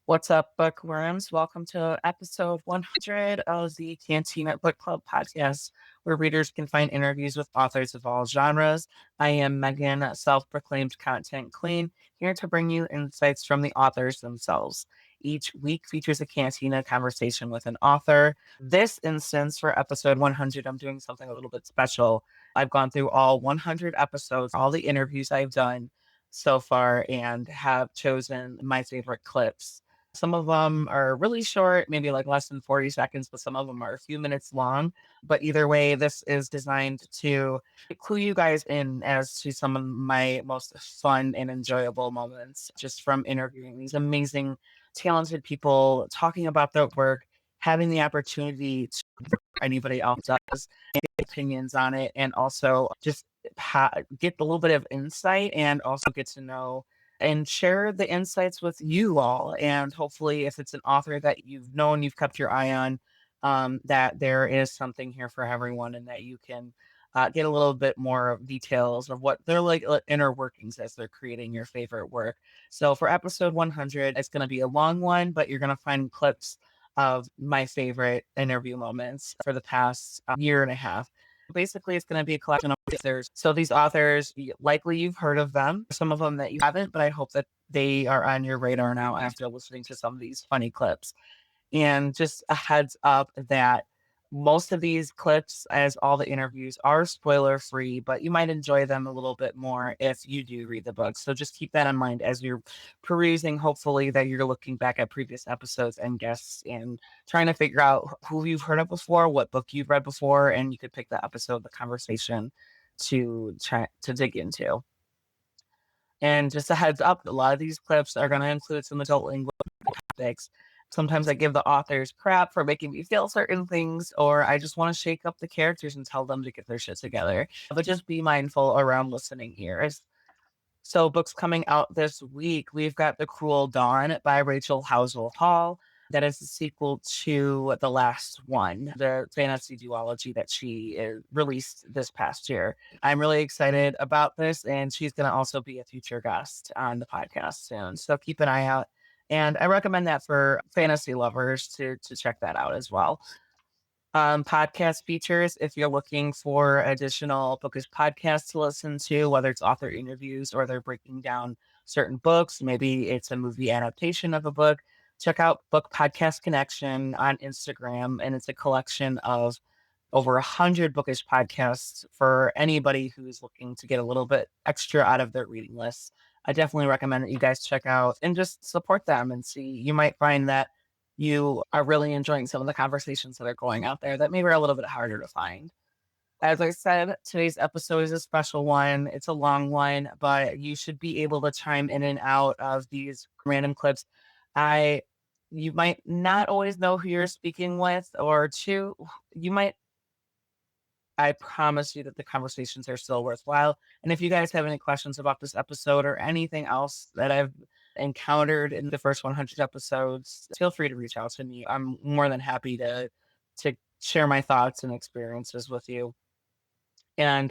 What's up, bookworms? Welcome to episode 100 of the Cantina Book Club podcast, where readers can find interviews with authors of all genres. I am Megan, self proclaimed content queen, here to bring you insights from the authors themselves. Each week features a Cantina conversation with an author. This instance, for episode 100, I'm doing something a little bit special. I've gone through all 100 episodes, all the interviews I've done so far, and have chosen my favorite clips. Some of them are really short, maybe like less than 40 seconds, but some of them are a few minutes long. But either way, this is designed to clue you guys in as to some of my most fun and enjoyable moments just from interviewing these amazing, talented people, talking about their work, having the opportunity to anybody else does, and get opinions on it, and also just get a little bit of insight and also get to know and share the insights with you all. And hopefully, if it's an author that you've known, you've kept your eye on, that there is something here for everyone and that you can get a little bit more of details of what they're like inner workings as they're creating your favorite work. So for episode 100, it's going to be a long one, but you're going to find clips of my favorite interview moments for the past year and a half. Basically, it's going to be a collection of authors. So these authors, likely you've heard of them, some of them that you haven't, but I hope that they are on your radar now after listening to some of these funny clips. And just a heads up that most of these clips, as all the interviews, are spoiler free, but you might enjoy them a little bit more if you do read the book. So just keep that in mind as you're perusing. Hopefully, that you're looking back at previous episodes and guests and trying to figure out who you've heard of before, what book you've read before, and you could pick the episode, the conversation to try to dig into. And just a heads up, a lot of these clips are going to include some adult language topics. Sometimes I give the authors crap for making me feel certain things, or I just want to shake up the characters and tell them to get their shit together. But just be mindful around listening ears. So, books coming out this week, we've got The Cruel Dawn by Rachel Housel Hall. That is the sequel to the last one, the fantasy duology that she released this past year. I'm really excited about this, and she's going to also be a future guest on the podcast soon. So keep an eye out. And I recommend that for fantasy lovers to check that out as well. Podcast features, if you're looking for additional bookish podcasts to listen to, whether it's author interviews or they're breaking down certain books, maybe it's a movie adaptation of a book, check out Book Podcast Connection on Instagram. And it's a collection of over 100 bookish podcasts for anybody who's looking to get a little bit extra out of their reading list. I definitely recommend that you guys check out and just support them and see. You might find that you are really enjoying some of the conversations that are going out there that maybe are a little bit harder to find. As I said, today's episode is a special one. It's a long one, but you should be able to chime in and out of these random clips. I You might not always know who you're speaking with, or two, you might. I promise you that the conversations are still worthwhile. And if you guys have any questions about this episode or anything else that I've encountered in the first 100 episodes, feel free to reach out to me. I'm more than happy to share my thoughts and experiences with you. And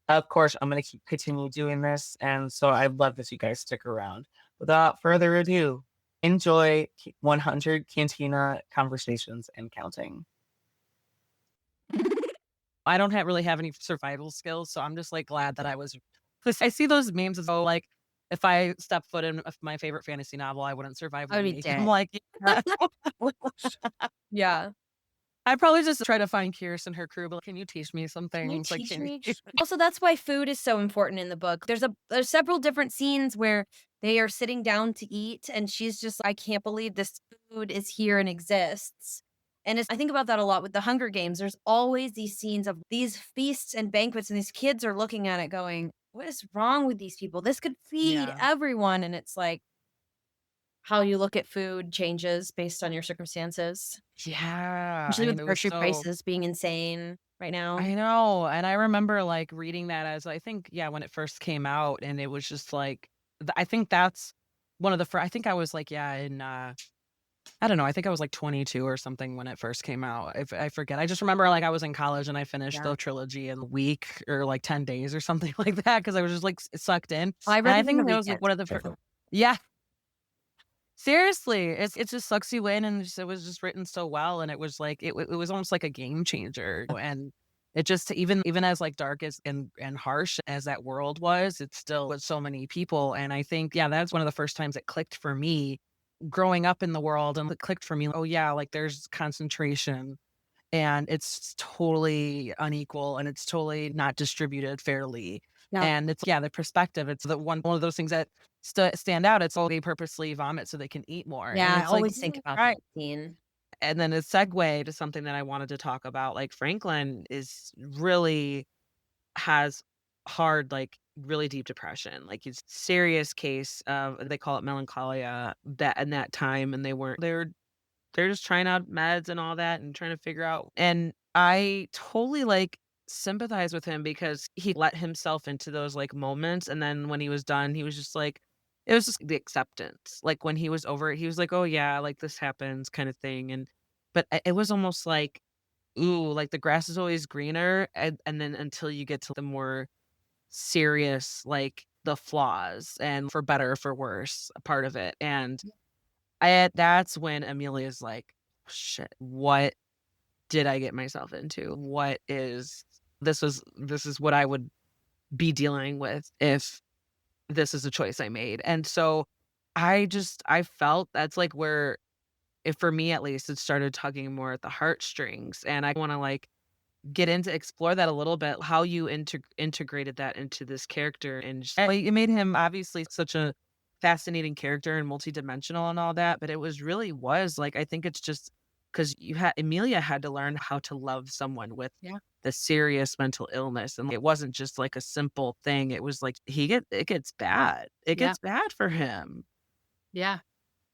of course, I'm going to keep continue doing this. And so I'd love if you guys stick around. Without further ado, enjoy 100 Cantina conversations and counting. I don't really have any survival skills, so I'm just like glad that I was. 'Cause I see those memes as though like if I step foot in my favorite fantasy novel, I wouldn't survive I the would be week. I'm dead. like, yeah. Yeah. I'd probably just try to find Kirsten and her crew, but like, can you teach me some Can you things? Like, teach can me? you? Also, that's why food is so important in the book. There's several different scenes where they are sitting down to eat, and she's just, I can't believe this food is here and exists. And I think about that a lot with the Hunger Games. There's always these scenes of these feasts and banquets, and these kids are looking at it going, "What is wrong with these people? This could feed Yeah, everyone." And it's like how you look at food changes based on your circumstances. yeah. Especially I with mean, it was grocery so. prices being insane right now. I know, and I remember like reading that as I think, yeah, when it first came out, and it was just like, I think that's one of the first. I think I was like, yeah, in I don't know. I think I was like 22 or something when it first came out. If I forget, I just remember like I was in college and I finished Yeah. the trilogy in a week or like 10 days or something like that because I was just like sucked in. I And read I it in a think that was like weekend. one of the first. Yeah. Seriously, it just sucks you in, and it was just written so well, and it was like it was almost like a game changer, and it just even as like dark as and harsh as that world was, it still was so many people, and I think yeah, that's one of the first times it clicked for me growing up in the world, and it clicked for me. Oh yeah, like there's concentration, and it's totally unequal, and it's totally not distributed fairly. Yeah. And it's yeah, the perspective. It's the one of those things that stand out. It's all they purposely vomit so they can eat more, and Yeah, I it's like, always think about right. that scene. And then a segue to something that I wanted to talk about. Like Franklin is really has hard, like really deep depression. Like he's serious case of they call it melancholia that in that time, and they're just trying out meds and all that and trying to figure out and I totally, like, sympathize with him because he let himself into those, like, moments, and then when he was done, he was just like it was just the acceptance. Like, when he was over it, he was like, "Oh, yeah, like, this happens," kinda thing, and but it was almost like, ooh, like, the grass is always greener, and then until you get to the more serious, like, the flaws and for better or for worse, a part of it, and that's when Amelia's like, "Shit, what did I get myself into? What is this is what I would be dealing with if this is a choice I made." And so I felt that's like where if for me at least, it started tugging more at the heartstrings, and I wanna, like, get into explore that a little bit, how you integrated that into this character and just like, it made him obviously such a fascinating character and multidimensional and all that, but it was really was like, I think it's just because you had Emilia had to learn how to love someone with Yeah. the serious mental illness, and it wasn't just like a simple thing, it was like it gets bad. It Yeah. gets bad for him. Yeah.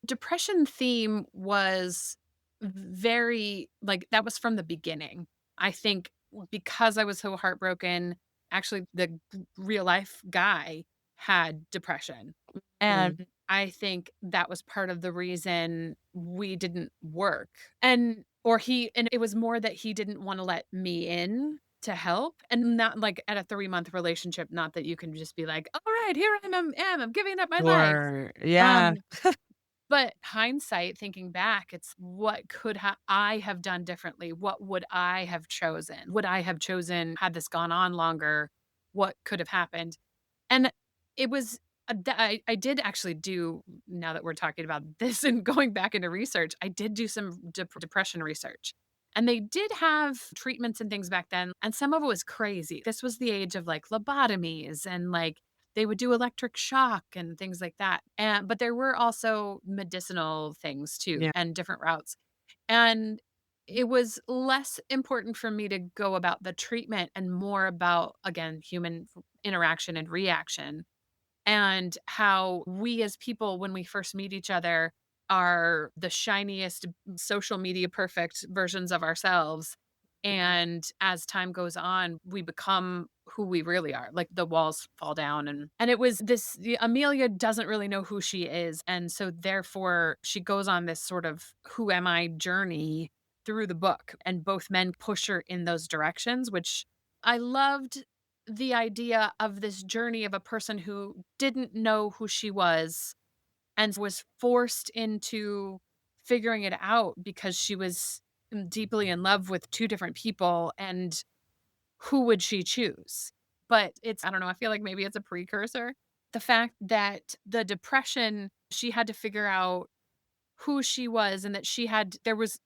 Depression theme was very like that was from the beginning. I think because I was so heartbroken, actually real life guy had depression. And I think that was part of the reason we didn't work. And it was more that he didn't want to let me in to help and not like at a 3-month relationship, not that you can just be like, all right, here I'm giving up my life. Or yeah. Um but hindsight, thinking back, it's what could I have done differently? What would I have chosen? Would I have chosen had this gone on longer? What could have happened? And it was I did actually do now that we're talking about this and going back into research, I did do some depression research. And they did have treatments and things back then, and some of it was crazy. This was the age of like lobotomies and like they would do electric shock and things like that. And but there were also medicinal things too Yeah. and different routes. And it was less important for me to go about the treatment and more about again human interaction and reaction and how we as people when we first meet each other are the shiniest social media perfect versions of ourselves and as time goes on we become who we really are like the walls fall down and it was Amelia doesn't really know who she is and so therefore she goes on this sort of who am I journey through the book and both men push her in those directions which I loved the idea of this journey of a person who didn't know who she was and was forced into figuring it out because she was deeply in love with two different people and who would she choose? But it's I don't know, I feel like maybe it's a precursor. The fact that the depression, she had to figure out who she was and that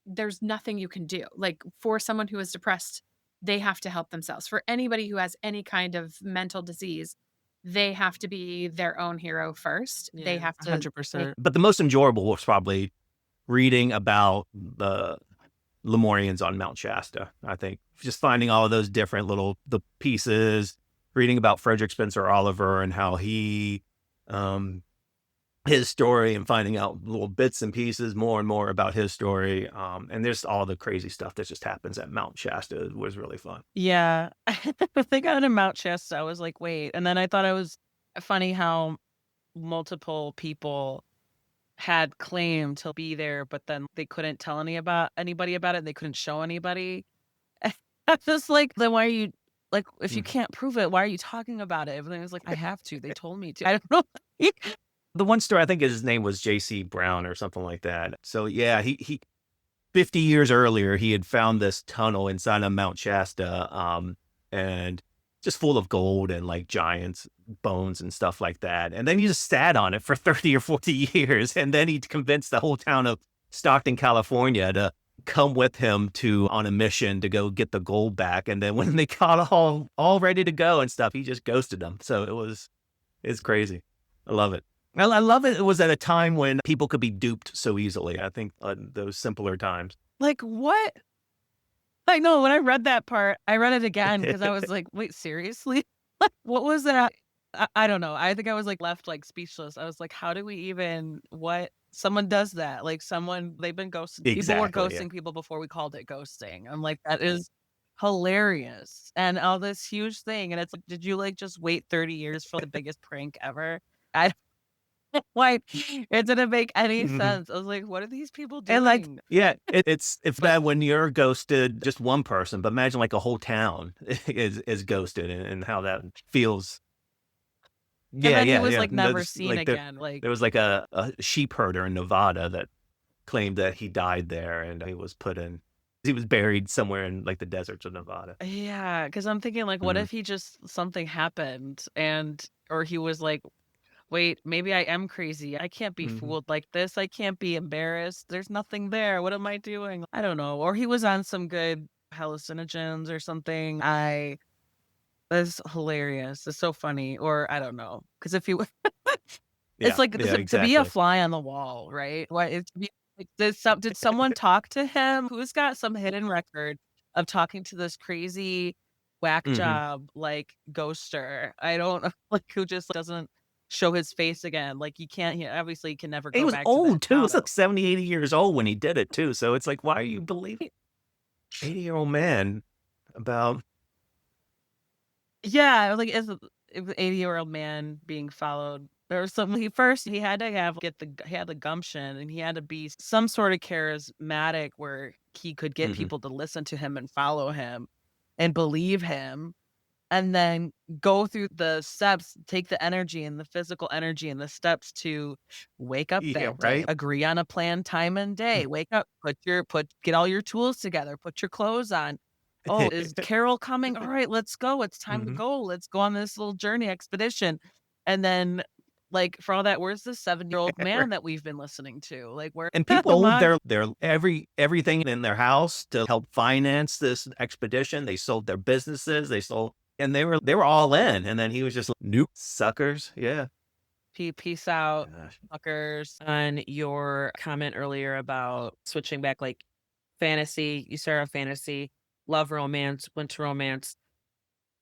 there's nothing you can do. Like for someone who is depressed, they have to help themselves. For anybody who has any kind of mental disease, they have to be their own hero first. They Yeah, have to they 100%. But the most enjoyable was probably reading about the Lemurians on Mount Shasta. I think just finding all of those different the pieces, reading about Frederick Spencer Oliver and how he, his story and finding out little bits and pieces more and more about his story. And there's all the crazy stuff that just happens at Mount Shasta was really fun. Yeah. They got into Mount Shasta, I was like, "Wait," and then I thought it was funny how multiple people had claimed to be there, but then they couldn't tell anybody about it, they couldn't show anybody. I was like, "Then why are you like, if you Mm. can't prove it, why are you talking about it?" Everything was like, "I have to, they told me to." I don't know. The one story, I think his name was J.C. Brown or something like that. So yeah, he 50 years earlier, he had found this tunnel inside of Mount Shasta, and just full of gold and like giants bones and stuff like that. And then he just sat on it for 30 or 40 years. And then he convinced the whole town of Stockton, California to come with him on a mission to go get the gold back. And then when they got all ready to go and stuff, he just ghosted them. So it's crazy. I love it. Well, I love it. It was at a time when people could be duped so easily. I think those simpler times. Like, what? Like, no, when I read that part, I read it again because I was like, wait, seriously? Like, what was that? I don't know. I think I was like left like speechless. I was like, how do we even, what? Someone does that. Like they've been ghosting. People were Exactly, yeah. ghosting people before we called it ghosting. I'm like, that is hilarious. And all this huge thing. And it's like, did you like just wait 30 years for the biggest prank ever? I like, it didn't make any Mhm. sense. I was like, what are these people doing? And like, yeah, it's bad when you're ghosted just one person, but imagine like a whole town is ghosted and how that feels. And Yeah, then he yeah, was yeah. like And never there's, seen like again. Like, there was like a sheep herder in Nevada that claimed that he died there and he was buried somewhere in like the deserts of Nevada. yeah, because I'm thinking like, what Mhm. if he just something happened or he was like, wait, maybe I am crazy. I can't be Mhm. fooled like this. I can't be embarrassed. There's nothing there. What am I doing? I don't know. Or he was on some good hallucinogens or something. That's hilarious. It's so funny. Or I don't know. Because if you, it's Yeah, like yeah, to be a exactly. fly on the wall, right? What it's like, did someone talk to him? Who's got some hidden record of talking to this crazy whack Mhm. job like ghoster? I don't know, like who just doesn't show his face again. Like you can't. He obviously can never He go was back to that old too. He town. was like 70, 80 years old when he did it too. So it's like, why are you believing 80-year-old man about Yeah, like as an 80-year-old man being followed. There was some he had to he had the gumption and he had to be some sort of charismatic where he could get Mhm. people to listen to him and follow him and believe him and then go through the steps, take the energy and the physical energy and the steps to wake up Yeah, that day, right? agree on a planned time and day, wake up, get all your tools together, put your clothes on. Oh, is Carol coming? All right, let's go. It's time to Mhm. go. Let's go on this little journey expedition. And then like for all that, where's the 7-year-old man that we've been listening to? Like where And people come sold on. their everything in their house to help finance this expedition. They sold their businesses, and they were all in. And then he was just like, nope, suckers. Yeah. Peace out, Gosh. fuckers. On your comment earlier about switching back, like fantasy, you started off fantasy, love romance, went to romance,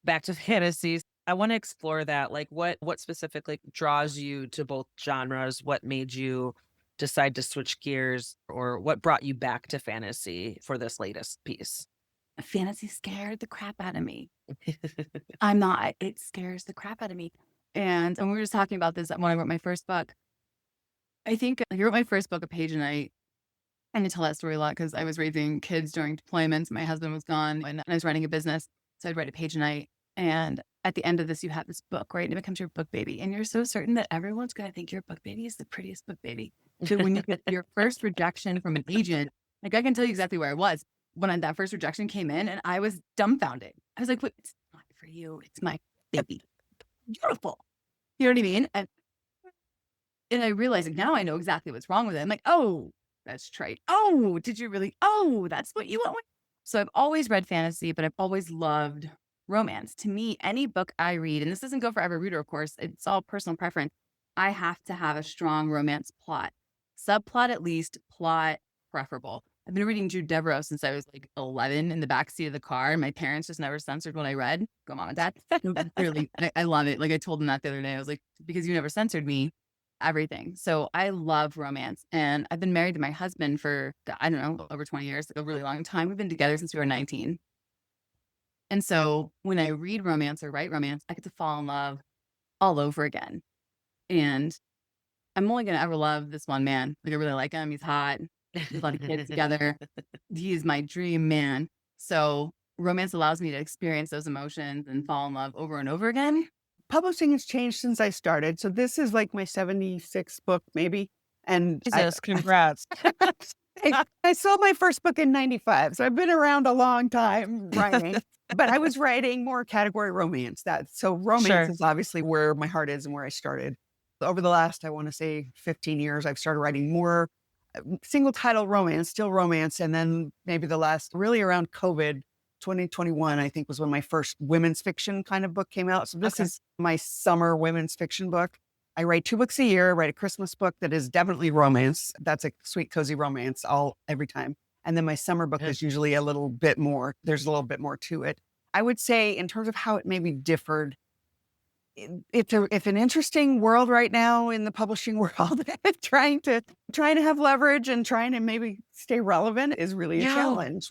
back to fantasies. I want to explore that. Like what specifically draws you to both genres? What made you decide to switch gears or what brought you back to fantasy for this latest piece? Fantasy scared the crap out of me. I'm not. It scares the crap out of me. And we were just talking about this when I wrote my first book. I think I wrote my first book, A Page a Night. And I tell that story a lot because I was raising kids during deployments. My husband was gone and I was running a business. So I'd write a page a night. And at the end of this, you have this book, right? And it becomes your book baby. And you're so certain that everyone's going to think your book baby is the prettiest book baby. So when you get your first rejection from an agent, like I can tell you exactly where I was when that first rejection came in and I was dumbfounded. I was like, wait, it's not for you. It's my baby. Beautiful. You know what I mean? And I realized like, now I know exactly what's wrong with it. I'm like, oh, that's trite. Oh, did you really? Oh, that's what you want. So I've always read fantasy, but I've always loved romance. To me, any book I read, and this doesn't go for every reader, of course, it's all personal preference. I have to have a strong romance plot, subplot at least, plot preferable. I've been reading Jude Deveraux since I was like 11 in the backseat of the car. And my parents just never censored what I read. Go, mom and dad. Clearly, I love it. Like I told them that the other day. I was like, because you never censored me, everything. So I love romance. And I've been married to my husband for, I don't know, over 20 years, like a really long time. We've been together since we were 19. And so when I read romance or write romance, I get to fall in love all over again. And I'm only going to ever love this one man. Like I really like him. He's hot. There's a lot of kids together. He is my dream man. So romance allows me to experience those emotions and fall in love over and over again. publishing has changed since I started. So this is like my 76th book, maybe. And Jesus, congrats. I sold my first book in 95. So I've been around a long time writing, but I was writing more category romance. So romance Sure. is obviously where my heart is and where I started. Over the last, I want to say 15 years, I've started writing more single title romance, still romance. And then maybe the last, really around COVID, 2021, I think was when my first women's fiction kind of book came out. So this Okay. is my summer women's fiction book. I write 2 books a year. I write a Christmas book that is definitely romance. That's a sweet, cozy romance every time. And then my summer book Yeah. is usually a little bit more. There's a little bit more to it. I would say in terms of how it maybe differed, it's an interesting world right now in the publishing world. trying to have leverage and trying to maybe stay relevant is really a Yeah. challenge.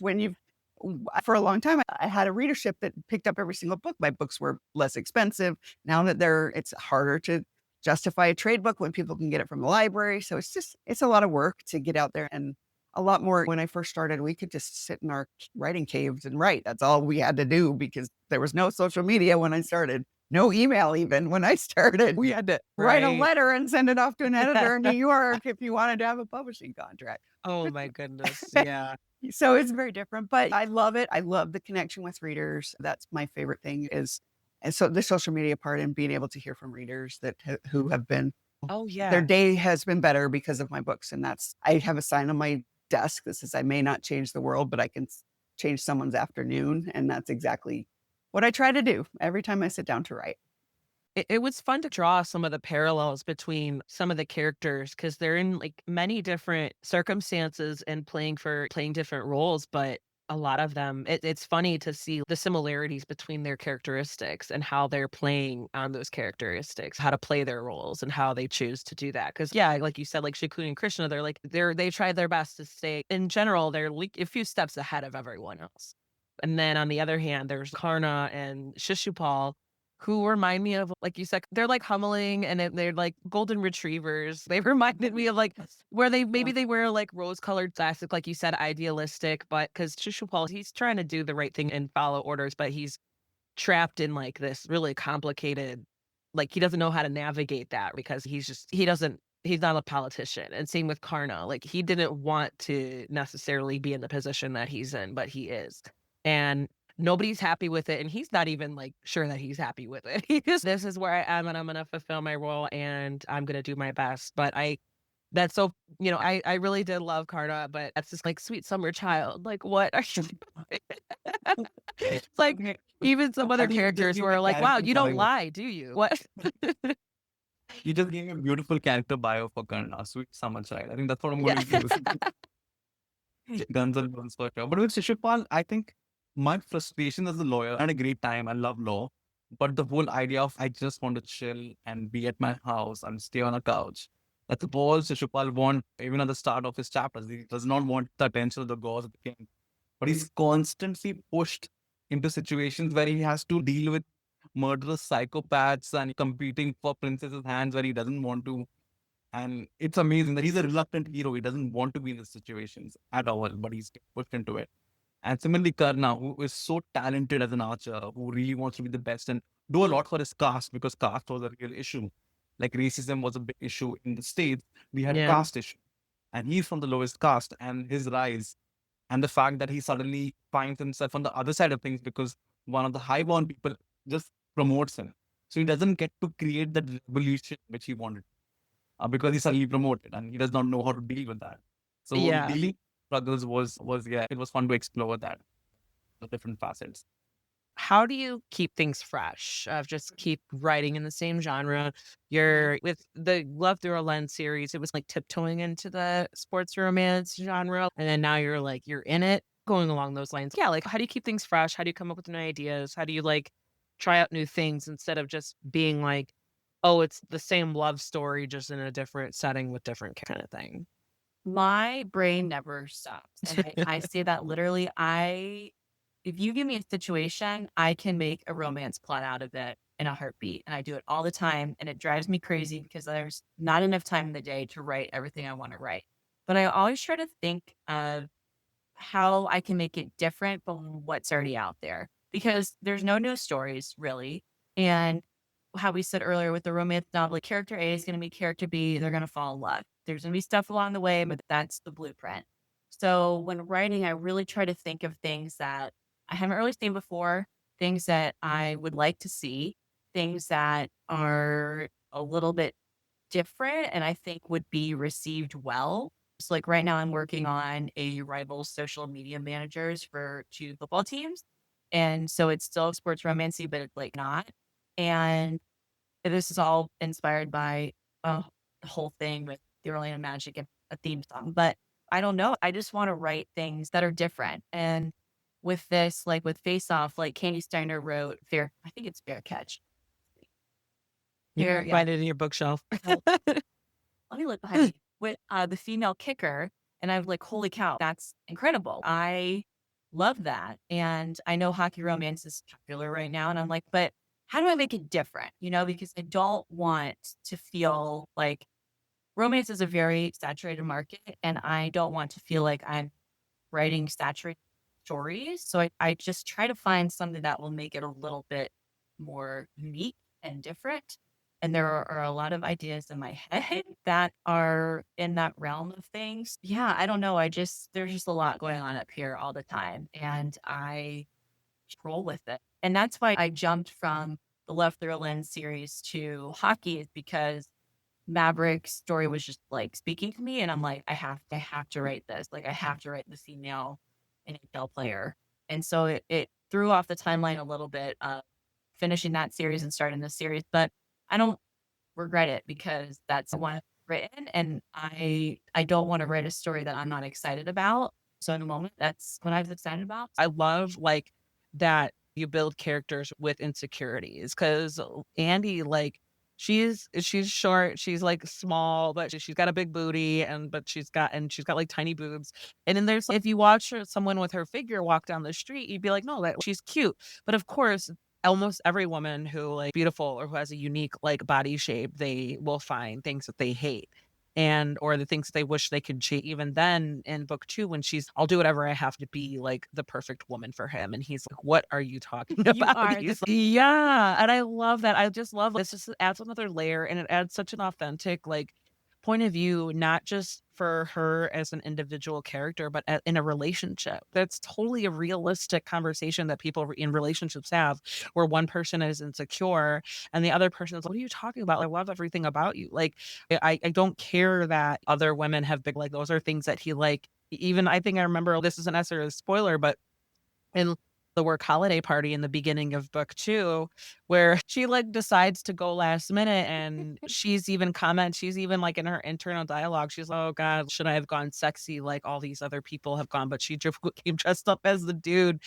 For a long time, I had a readership that picked up every single book. My books were less expensive. Now that it's harder to justify a trade book when people can get it from the library. So it's a lot of work to get out there, and a lot more. When I first started, we could just sit in our writing caves and write. That's all we had to do because there was no social media when I started. No email even when I started. We had to write a Right. letter and send it off to an editor in New York if you wanted to have a publishing contract. Oh my goodness. Yeah. So it's very different, but I love it. I love the connection with readers. That's my favorite thing and so the social media part and being able to hear from readers who have been, Oh their yeah. day has been better because of my books. And I have a sign on my desk that says I may not change the world, but I can change someone's afternoon. And that's exactly what I try to do every time I sit down to write. It was fun to draw some of the parallels between some of the characters because they're in like many different circumstances and playing different roles, but a lot of them, it's funny to see the similarities between their characteristics and how they're playing on those characteristics, how to play their roles and how they choose to do that. Because yeah, like you said, like Shakuni and Krishna, they try their best to stay. In general, they're like a few steps ahead of everyone else. And then on the other hand, there's Karna and Shishupal, who remind me of, like you said, they're like humming and they're like golden retrievers. They reminded me of like where maybe they wear like rose-colored plastic, like you said, idealistic, but because Shishupal, he's trying to do the right thing and follow orders, but he's trapped in like this really complicated, like he doesn't know how to navigate that because he's not a politician. And same with Karna. Like he didn't want to necessarily be in the position that he's in, but he is. And nobody's happy with it. And he's not even like sure that he's happy with it. This is where I am and I'm gonna fulfill my role and I'm gonna do my best. But that's so, I really did love Karna, but that's just like sweet summer child. Like, what are you doing? It's like even some other I think you just characters gave who a are like, wow, character you don't bio. lie, do you? What? You just gave a beautiful character bio for Karna, sweet summer child. I think that's what I'm going Yeah. to use. Guns and guns for sure. But with Shishupal, I think my frustration as a lawyer, I had a great time. I love law. But the whole idea of I just want to chill and be at my house and stay on a couch. That's all Shishupal want, even at the start of his chapters. He does not want the attention of the gods of the king. But he's constantly pushed into situations where he has to deal with murderous psychopaths and competing for princesses' hands where he doesn't want to. And it's amazing that he's a reluctant hero. He doesn't want to be in these situations at all, but he's pushed into it. And similarly, Karna, who is so talented as an archer, who really wants to be the best and do a lot for his caste because caste was a real issue. Like racism was a big issue in the States. We had a Yeah. caste issue. And he's from the lowest caste, and his rise and the fact that he suddenly finds himself on the other side of things because one of the highborn people just promotes him. So he doesn't get to create that revolution which he wanted because he's suddenly promoted and he does not know how to deal with that. So Yeah. dealing struggles was yeah, it was fun to explore that, the different facets. How do you keep things fresh? Just keep writing in the same genre. You're with the Love Through a Lens series, it was like tiptoeing into the sports romance genre. And then now you're in it, going along those lines. Yeah, like how do you keep things fresh? How do you come up with new ideas? How do you like try out new things instead of just being like, oh, it's the same love story, just in a different setting with different kind of thing? My brain never stops. And I say that literally. If you give me a situation, I can make a romance plot out of it in a heartbeat. And I do it all the time. And it drives me crazy because there's not enough time in the day to write everything I want to write. But I always try to think of how I can make it different from what's already out there because there's no new stories really. And how we said earlier with the romance novel, character A is going to meet character B. They're going to fall in love. There's going to be stuff along the way, but that's the blueprint. So when writing, I really try to think of things that I haven't really seen before, things that I would like to see, things that are a little bit different and I think would be received well. So like right now I'm working on a rival social media managers for two football teams. And so it's still sports romancy, but it's like not. And this is all inspired by the whole thing with the Orlando Magic and a theme song. But I don't know. I just want to write things that are different. And with this, like with Face Off, like Candy Steiner wrote Fair, I think it's Fair Catch. You Fair, can yeah. find it in your bookshelf. Let me look behind me with the female kicker. And I was like, holy cow, that's incredible. I love that. And I know hockey romance is popular right now. And I'm like, but how do I make it different? You know, because I don't want to feel like romance is a very saturated market. And I don't want to feel like I'm writing saturated stories. So I just try to find something that will make it a little bit more unique and different. And there are a lot of ideas in my head that are in that realm of things. Yeah, I don't know. There's just a lot going on up here all the time. And I roll with it. And that's why I jumped from the Left Through a Lens series to hockey, is because Maverick's story was just like speaking to me, and I'm like, I have to write this. Like, I have to write the female NHL player, and so it threw off the timeline a little bit of finishing that series and starting this series, but I don't regret it because that's the one I've written, and I don't want to write a story that I'm not excited about. So in the moment, that's what I was excited about. I love like that you build characters with insecurities because Andy, like, she's short, she's like small, but she's got a big booty but she's got like tiny boobs. And then there's if you watch someone with her figure walk down the street, you'd be like, no, that she's cute. But of course, almost every woman who like beautiful or who has a unique like body shape, they will find things that they hate and or the things they wish they could change. Even then in book 2 when she's I'll do whatever I have to be like the perfect woman for him, and he's like, what are you talking You about? are He's like, yeah, and I love that. I just love this. Just adds another layer, and it adds such an authentic like point of view, not just for her as an individual character, but in a relationship. That's totally a realistic conversation that people in relationships have, where one person is insecure and the other person is, what are you talking about? I love everything about you. Like, I don't care that other women have big, like, those are things that he like. Even I think I remember this is an essay or a spoiler, but in the work holiday party in the beginning of book 2, where she like decides to go last minute and she's even like in her internal dialogue, she's like, oh God, should I have gone sexy like all these other people have gone? But she just came dressed up as the dude,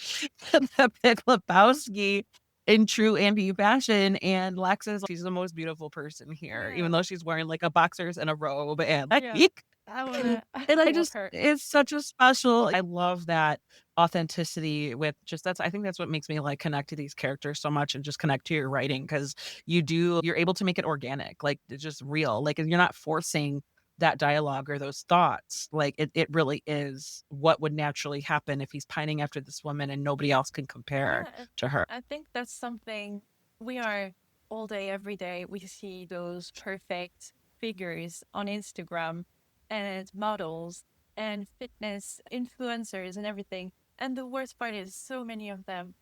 the Big Lebowski in true Andy fashion. And Lex is she's the most beautiful person here, even though she's wearing like a boxers and a robe and like Yeah. I wanna and I love just her. it's such a special I love that authenticity with just I think that's what makes me like connect to these characters so much and just connect to your writing because you're able to make it organic, like it's just real. Like you're not forcing that dialogue or those thoughts. Like it really is what would naturally happen if he's pining after this woman and nobody else can compare Yeah, to her. I think that's something we are all day, every day. We see those perfect figures on Instagram and models and fitness influencers and everything. And the worst part is so many of them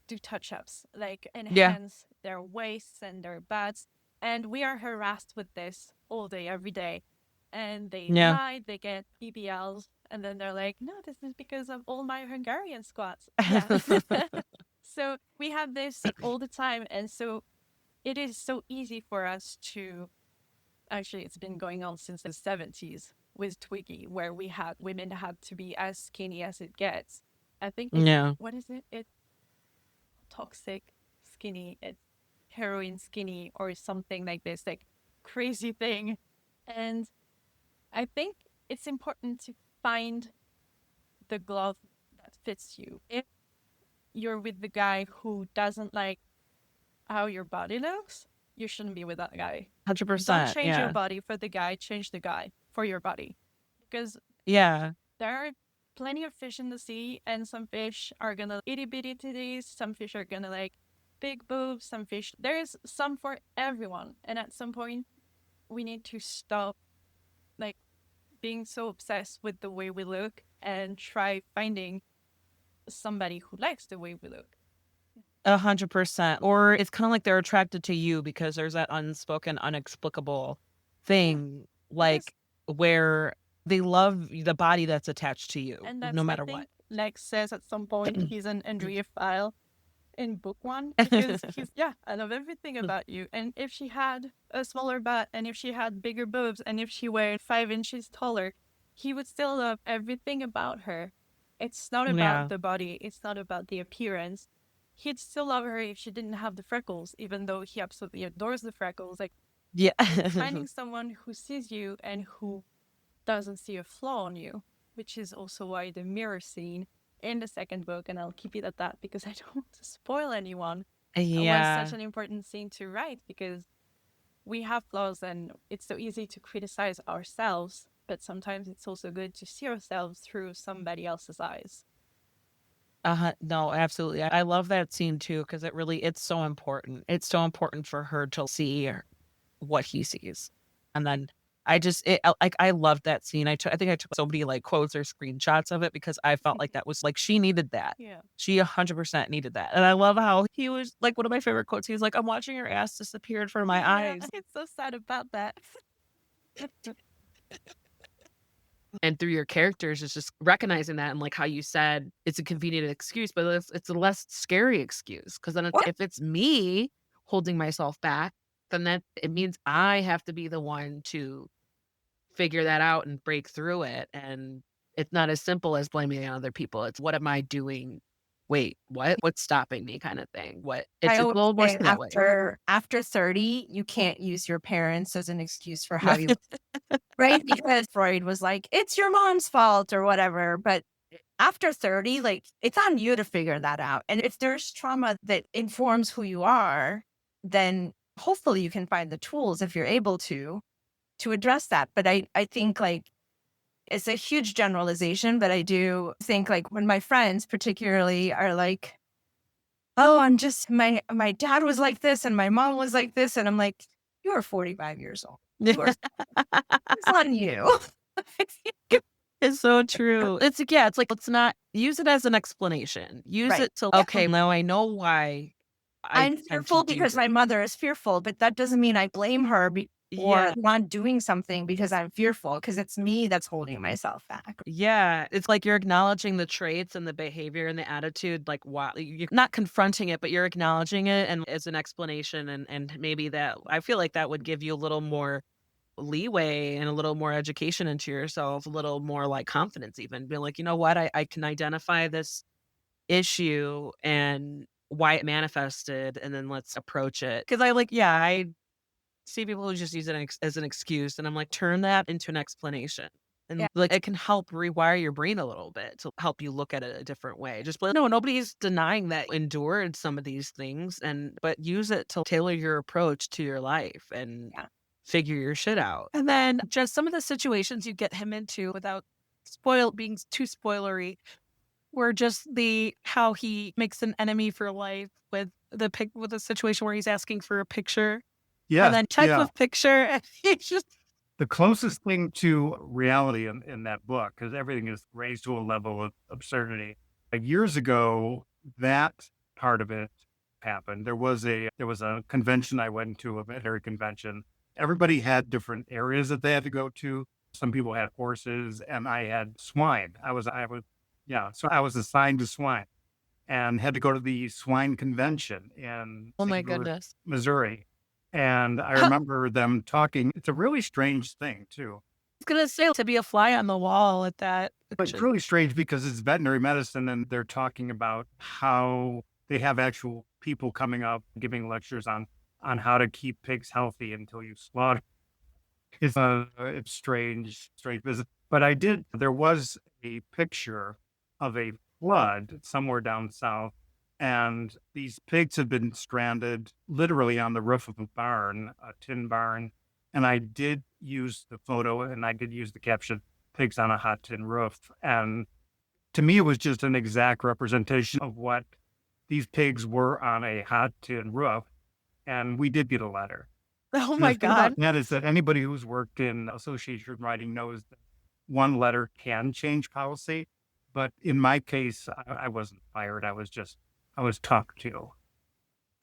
do touch ups, like Yeah. enhance their waists and their butts. And we are harassed with this all day, every day. And they Yeah. lie, they get BBLs, and then they're like, no, this is because of all my Hungarian squats. Yeah. So we have this all the time. And so it is so easy for us to actually, it's been going on since the 70s with Twiggy, where women had to be as skinny as it gets. I think it's, Yeah. what is it? It's toxic skinny, it's heroin skinny, or something like this, like crazy thing. And I think it's important to find the glove that fits you. If you're with the guy who doesn't like how your body looks, you shouldn't be with that guy. Don't 100%. change your Yeah. body for the guy, change the guy for your body. Because Yeah. there are plenty of fish in the sea, and some fish are gonna itty bitty titties, some fish are gonna like big boobs, some fish. There is some for everyone. And at some point, we need to stop like being so obsessed with the way we look and try finding somebody who likes the way we look. 100%. Or it's kind of like they're attracted to you because there's that unspoken, unexplicable thing, like where they love the body that's attached to you, And that's, no I matter think, what. Lex says at some point he's an Andreophile in book one because he's, I love everything about you. And if she had a smaller butt and if she had bigger boobs and if she were 5 inches taller, he would still love everything about her. It's not about Yeah. the body. It's not about the appearance. He'd still love her if she didn't have the freckles, even though he absolutely adores the freckles. Like, Yeah. finding someone who sees you and who doesn't see a flaw on you, which is also why the mirror scene in the second book, and I'll keep it at that because I don't want to spoil anyone, was Yeah. such an important scene to write because we have flaws and it's so easy to criticize ourselves, but sometimes it's also good to see ourselves through somebody else's eyes. No, absolutely. I love that scene too because it's so important. It's so important for her to see what he sees. And then I loved that scene. I think I took so many like quotes or screenshots of it because I felt like that was like she needed that. Yeah. She 100% needed that. And I love how he was like one of my favorite quotes. He was like, "I'm watching your ass disappear in front of my eyes." It's so sad about that. And through your characters, it's just recognizing that and like how you said, it's a convenient excuse, but it's a less scary excuse. Cause then if it's me holding myself back, then it means I have to be the one to figure that out and break through it. And it's not as simple as blaming it on other people. It's what am I doing? Wait, what? What's stopping me kind of thing? It's I a always little more say that way. after 30, you can't use your parents as an excuse for how you right? Because Freud was like, it's your mom's fault or whatever. But after 30, like it's on you to figure that out. And if there's trauma that informs who you are, then hopefully you can find the tools if you're able to address that. But I think like it's a huge generalization, but I do think like when my friends particularly are like, oh, I'm just my dad was like this and my mom was like this. And I'm like, you are 45 years old. You are it's on you. It's so true. It's like, let's not use it as an explanation. Use Right. it to, Yeah. okay, now I know why I I'm tend to fearful do because this. my mother is fearful, but that doesn't mean I blame her Yeah. or not doing something because I'm fearful, because it's me that's holding myself back. Yeah. It's like you're acknowledging the traits and the behavior and the attitude, like why you're not confronting it, but you're acknowledging it and as an explanation and maybe that I feel like that would give you a little more leeway and a little more education into yourself, a little more like confidence even. Be like, you know what, I can identify this issue and why it manifested, and then let's approach it. Because I see people who just use it as an excuse, and I'm like, turn that into an explanation. And Yeah. like it can help rewire your brain a little bit to help you look at it a different way. Just no, nobody's denying that you endured some of these things, but use it to tailor your approach to your life and figure your shit out. And then just some of the situations you get him into without being too spoilery were just how he makes an enemy for life with the situation where he's asking for a picture. Yeah. And then type of picture. And he's just the closest thing to reality in that book, because everything is raised to a level of absurdity. Like years ago, that part of it happened. There was a convention I went to, a veterinary convention. Everybody had different areas that they had to go to. Some people had horses, and I had swine. So I was assigned to swine and had to go to the swine convention in oh my St. Louis, goodness. Missouri. And I remember them talking. It's a really strange thing, too. I was gonna say to be a fly on the wall at that. But it's really strange because it's veterinary medicine and they're talking about how they have actual people coming up giving lectures on how to keep pigs healthy until you slaughter. It's strange visit. But there was a picture of a flood somewhere down south, and these pigs had been stranded literally on the roof of a barn, a tin barn. And I did use the photo and I did use the caption, pigs on a hot tin roof. And to me, it was just an exact representation of what these pigs were on a hot tin roof, and we did get a letter. Oh And the my thing about God. that is that anybody who's worked in association writing knows that one letter can change policy. But in my case, I wasn't fired. I was talked to.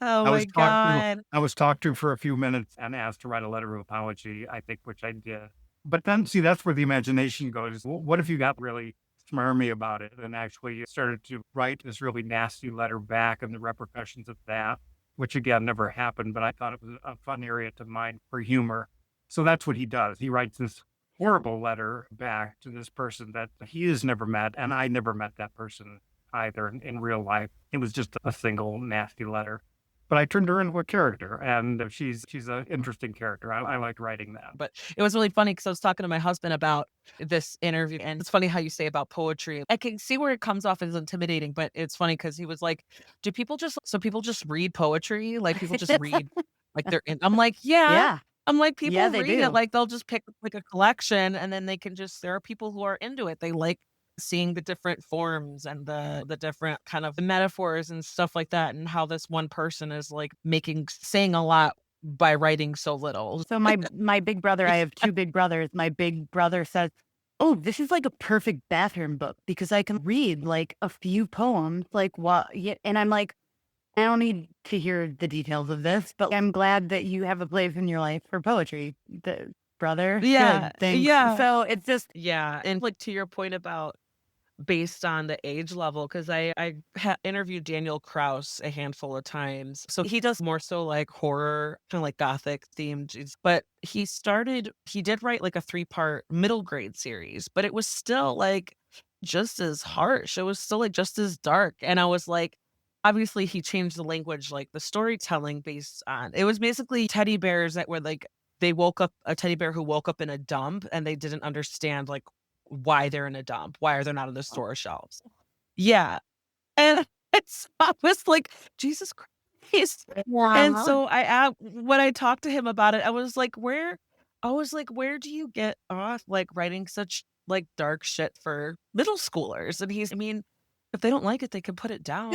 Oh I my was talked to. God. I was talked to for a few minutes and asked to write a letter of apology, I think, which I did. But then, see, that's where the imagination goes. What if you got really smarmy about it and actually you started to write this really nasty letter back and the repercussions of that, which again never happened, but I thought it was a fun area to mine for humor. So that's what he does. He writes this horrible letter back to this person that he has never met, and I never met that person either in real life. It was just a single nasty letter. But I turned her into a character, and she's an interesting character. I like writing that. But it was really funny because I was talking to my husband about this interview, and it's funny how you say about poetry. I can see where it comes off as intimidating, but it's funny because he was like, people just read poetry? Like people just read like I'm like, yeah. Yeah. I'm like, people Yeah, they read do. it, like they'll just pick like a collection and then there are people who are into it. They like seeing the different forms and the different kind of metaphors and stuff like that, and how this one person is like saying a lot by writing so little. So my big brother, I have two big brothers. My big brother says, "Oh, this is like a perfect bathroom book because I can read like a few poems, like what?" Yeah, and I'm like, I don't need to hear the details of this, but I'm glad that you have a place in your life for poetry, brother. Yeah, Good, thanks. yeah. So it's just Yeah, and like to your point about based on the age level, because I interviewed Daniel Kraus a handful of times. So he does more so like horror, kind of like gothic themed, but he did write like a 3-part middle grade series, but it was still like just as harsh. It was still like just as dark. And I was like, obviously he changed the language, like the storytelling based on it was basically teddy bears that were like a teddy bear who woke up in a dump and they didn't understand like why they're in a dump. Why are they not on the store shelves? Yeah. And I was like, Jesus Christ. And Wow. so when I talked to him about it, where do you get off like writing such like dark shit for middle schoolers? And I mean, if they don't like it, they can put it down.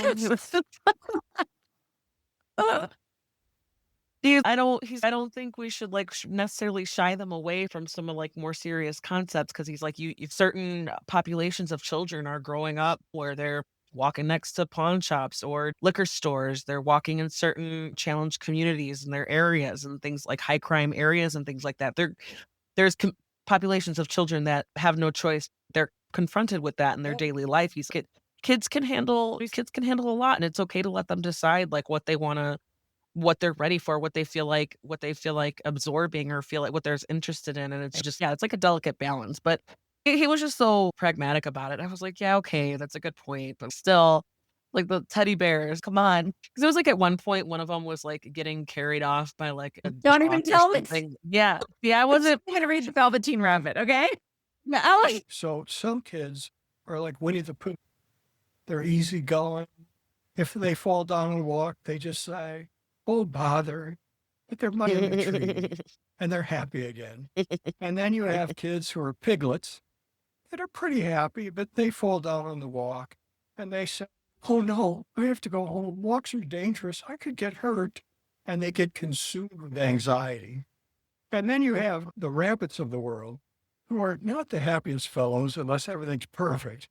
I don't think we should like necessarily shy them away from some of like more serious concepts because he's like certain populations of children are growing up where they're walking next to pawn shops or liquor stores. They're walking in certain challenged communities in their areas and things like high crime areas and things like that. There's populations of children that have no choice. They're confronted with that in their daily life. Kids can handle a lot, and it's okay to let them decide like what they're ready for, what they feel like absorbing or feel like what they're interested in. And it's just, yeah, it's like a delicate balance. But he was just so pragmatic about it. I was like, yeah, okay, that's a good point. But still, like the teddy bears, come on. Because it was like at one point, one of them was like getting carried off by like a Don't even dog or tell me. something. Yeah. Yeah, I wasn't. I'm gonna read the Velveteen Rabbit, okay? No, I like So some kids are like Winnie the Pooh. They're easygoing. If they fall down and walk, they just say, "Oh, bother." Put their money in the tree and they're happy again. And then you have kids who are piglets that are pretty happy, but they fall down on the walk and they say, "Oh no, I have to go home. Walks are dangerous. I could get hurt." And they get consumed with anxiety. And then you have the rabbits of the world who are not the happiest fellows unless everything's perfect.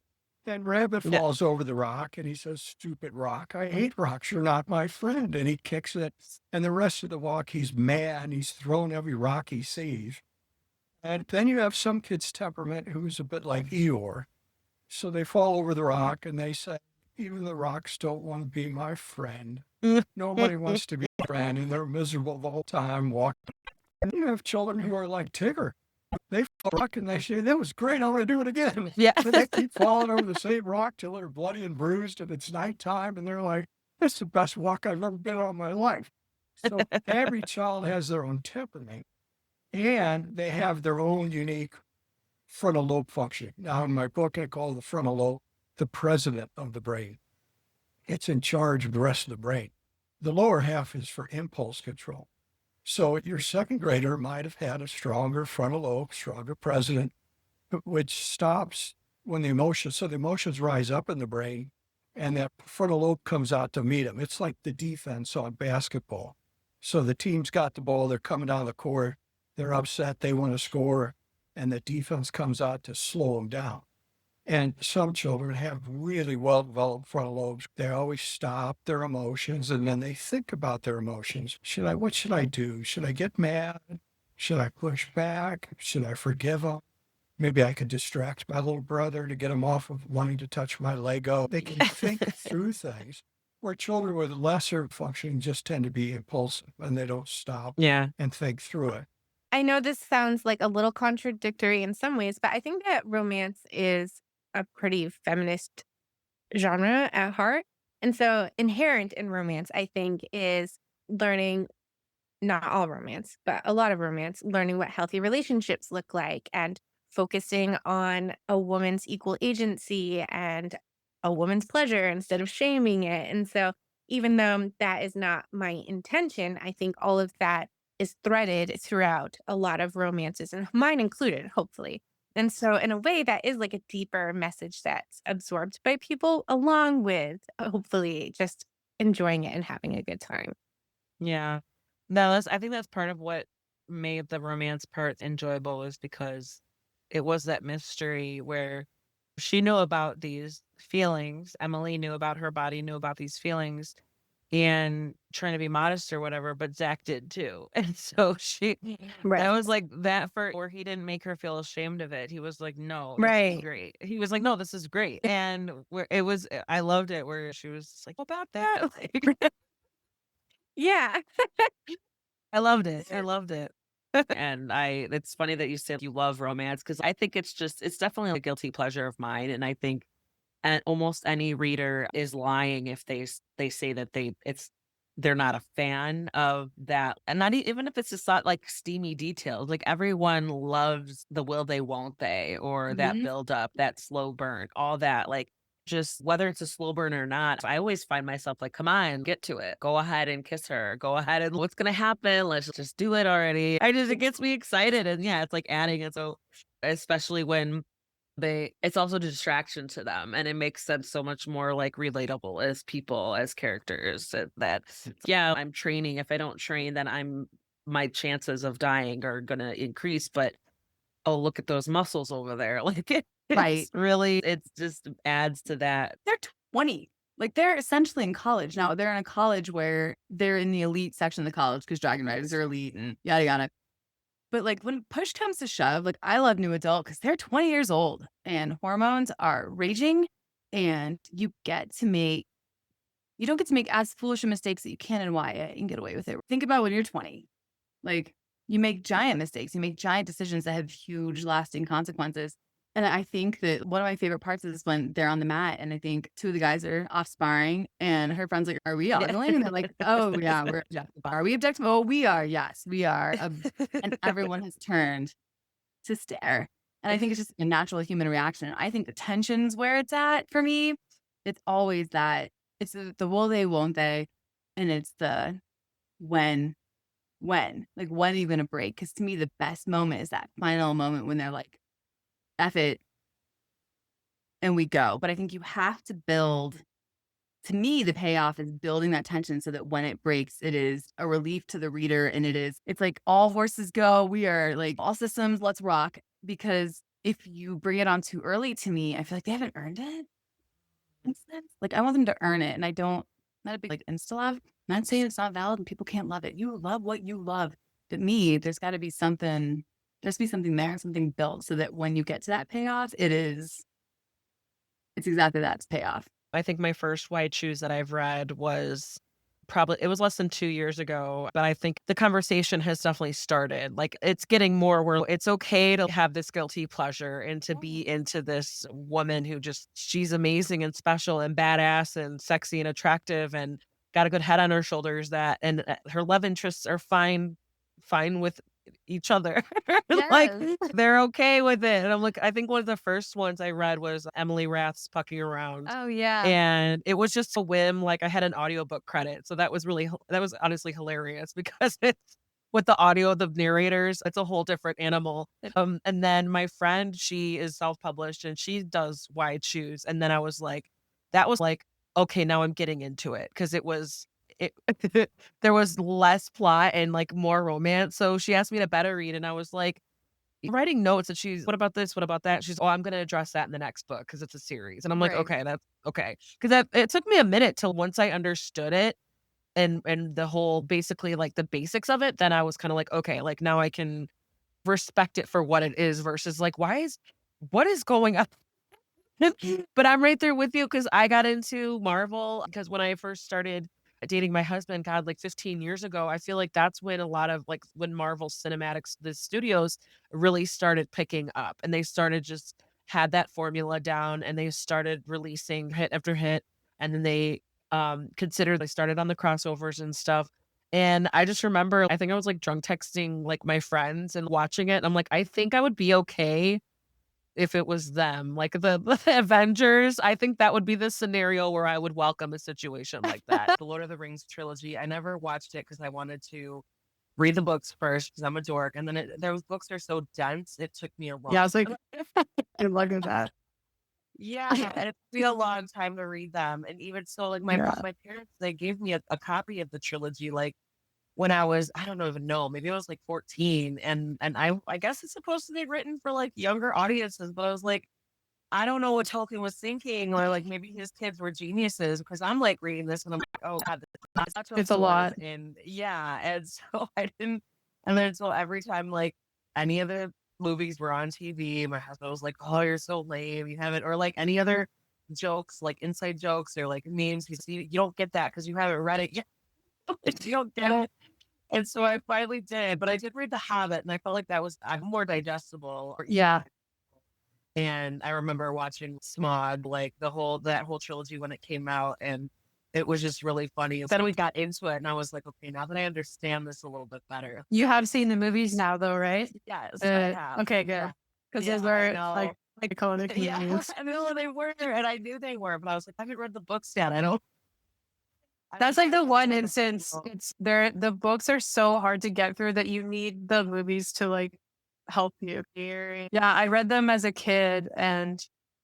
And Rabbit Yeah. falls over the rock and he says, "Stupid rock, I hate rocks. You're not my friend." And he kicks it. And the rest of the walk, he's mad. He's thrown every rock he sees. And then you have some kid's temperament who's a bit like Eeyore. So they fall over the rock and they say, "Even the rocks don't want to be my friend. Nobody wants to be my friend." And they're miserable the whole time walking. And you have children who are like Tigger. They fall rock and they say, "That was great. I want to do it again." Yeah. And they keep falling over the same rock till they're bloody and bruised and it's nighttime. And they're like, "This is the best walk I've ever been on in my life." So every child has their own temperament and they have their own unique frontal lobe function. Now, in my book, I call the frontal lobe the president of the brain. It's in charge of the rest of the brain. The lower half is for impulse control. So your second grader might have had a stronger frontal lobe, stronger president, which stops when the emotions rise up in the brain and that frontal lobe comes out to meet them. It's like the defense on basketball. So the team's got the ball, they're coming down the court, they're upset, they want to score, and the defense comes out to slow them down. And some children have really well-developed frontal lobes. They always stop their emotions and then they think about their emotions. What should I do? Should I get mad? Should I push back? Should I forgive them? Maybe I could distract my little brother to get him off of wanting to touch my Lego. They can think through things where children with lesser functioning just tend to be impulsive and they don't stop Yeah. and think through it. I know this sounds like a little contradictory in some ways, but I think that romance is a pretty feminist genre at heart. And so inherent in romance, I think, is learning, not all romance, but a lot of romance, learning what healthy relationships look like and focusing on a woman's equal agency and a woman's pleasure instead of shaming it. And so even though that is not my intention, I think all of that is threaded throughout a lot of romances, and mine included, hopefully. And so, in a way, that is like a deeper message that's absorbed by people, along with hopefully just enjoying it and having a good time. Yeah. I think that's part of what made the romance part enjoyable, is because it was that mystery where she knew about these feelings. Emily knew about her body, knew about these feelings, and trying to be modest or whatever, but Zach did too. And so that was like that for where he didn't make her feel ashamed of it. He was like, no, this is great. He was like, no, this is great. And I loved it where she was just like, "What about that?" Like, Yeah. I loved it. I loved it. And it's funny that you said you love romance, because I think it's definitely a guilty pleasure of mine. And I think almost any reader is lying if they say that they're not a fan of that. And not even if it's just not like steamy details. Like everyone loves the will they, won't they, or that build up, that slow burn, all that. Like, just whether it's a slow burn or not, I always find myself like, come on, get to it. Go ahead and kiss her. Go ahead and what's gonna happen? Let's just do it already. It gets me excited. And yeah, it's like adding it. So especially when it's also a distraction to them, and it makes them so much more like relatable as people, as characters. That yeah, I'm training. If I don't train, then my chances of dying are gonna increase. But oh, look at those muscles over there. Like Right. it just adds to that. They're 20. Like, they're essentially in college. Now, they're in a college where they're in the elite section of the college because Dragon Riders are elite and yada yada. But like when push comes to shove, like I love New Adult because they're 20 years old and hormones are raging, and you don't get to make as foolish a mistakes that you can in YA and get away with it. Think about when you're 20. Like, you make giant mistakes, you make giant decisions that have huge lasting consequences. And I think that one of my favorite parts is when they're on the mat and I think two of the guys are off sparring and her friend's like, "Are we ogling?" And they're like, "Oh yeah, we're objectifying." "Are we objectifying?" "Oh, we are. Yes, we are." And everyone has turned to stare. And I think it's just a natural human reaction. I think the tension's where it's at for me. It's always that. It's the will they, won't they, and it's the when. Like, when are you gonna break? Because to me, the best moment is that final moment when they're like, "F it," and we go. But I think you have to build. To me, the payoff is building that tension so that when it breaks, it is a relief to the reader, and it's like all horses go. We are like all systems, let's rock. Because if you bring it on too early, to me, I feel like they haven't earned it. Like, I want them to earn it, and I don't. Not a big like insta love. Not saying it's not valid and people can't love it. You love what you love. But me, there's got to be something. There's be something there, something built, so that when you get to that payoff, it's exactly that. It's payoff. I think my first White Shoes that I've read was it was less than 2 years ago, but I think the conversation has definitely started. Like, it's getting more where it's okay to have this guilty pleasure and to be into this woman who she's amazing and special and badass and sexy and attractive and got a good head on her shoulders, and her love interests are fine with each other. Like, they're okay with it. And I'm like, I think one of the first ones I read was Emily Rath's Pucking Around. Oh, yeah. And it was just a whim. Like, I had an audiobook credit. So that was honestly hilarious because it's with the audio of the narrators, it's a whole different animal. And then my friend, she is self-published and she does Wide Shoes. And then I was like, that was like okay, now I'm getting into it, because it there was less plot and like more romance. So she asked me to better read, and I was like writing notes, and she's, what about this? What about that? She's, oh, I'm going to address that in the next book because it's a series. And I'm like, Right. okay, that's okay. Because it took me a minute till once I understood it and the whole basically like the basics of it, then I was kind of like, okay, like now I can respect it for what it is versus like, what is going on? But I'm right there with you because I got into Marvel because when I first started dating my husband, God, like 15 years ago, I feel like that's when a lot of like when Marvel Cinematics, the studios really started picking up, and they started just had that formula down, and they started releasing hit after hit. And then they started on the crossovers and stuff. And I just remember, I think I was like drunk texting like my friends and watching it. And I'm like, I think I would be okay if it was them, like the Avengers. I think that would be the scenario where I would welcome a situation like that. The Lord of the Rings trilogy, I never watched it because I wanted to read the books first because I'm a dork. And then those books are so dense, it took me a Yeah, I long was like, good luck with that. yeah, and it took me a long time to read them. And even so, like Yeah. my parents, they gave me a copy of the trilogy, like when I was, I don't even know, maybe I was like 14. And I guess it's supposed to be written for like younger audiences, but I was like, I don't know what Tolkien was thinking, or like maybe his kids were geniuses, because I'm like reading this and I'm like, oh God, this is such It's a lot. And yeah, and so I didn't, and then so every time like any of the movies were on TV, my husband was like, oh, you're so lame, you haven't, or like any other jokes, like inside jokes or like memes, you don't get that because you haven't read it yet. You don't get it. And so I finally did, but I did read The Hobbit, and I felt like that was more digestible. Yeah. And I remember watching Smog, like that whole trilogy when it came out, and it was just really funny. Then we got into it, and I was like, okay, now that I understand this a little bit better. You have seen the movies now, though, right? Yes, I have. Okay, good. Because Yeah, those I were know. like iconic Yeah, movies. I know they were, and I knew they were, but I was like, I haven't read the books yet. I don't. That's like the one instance. It's there. The books are so hard to get through that you need the movies to like help you. Yeah, I read them as a kid, and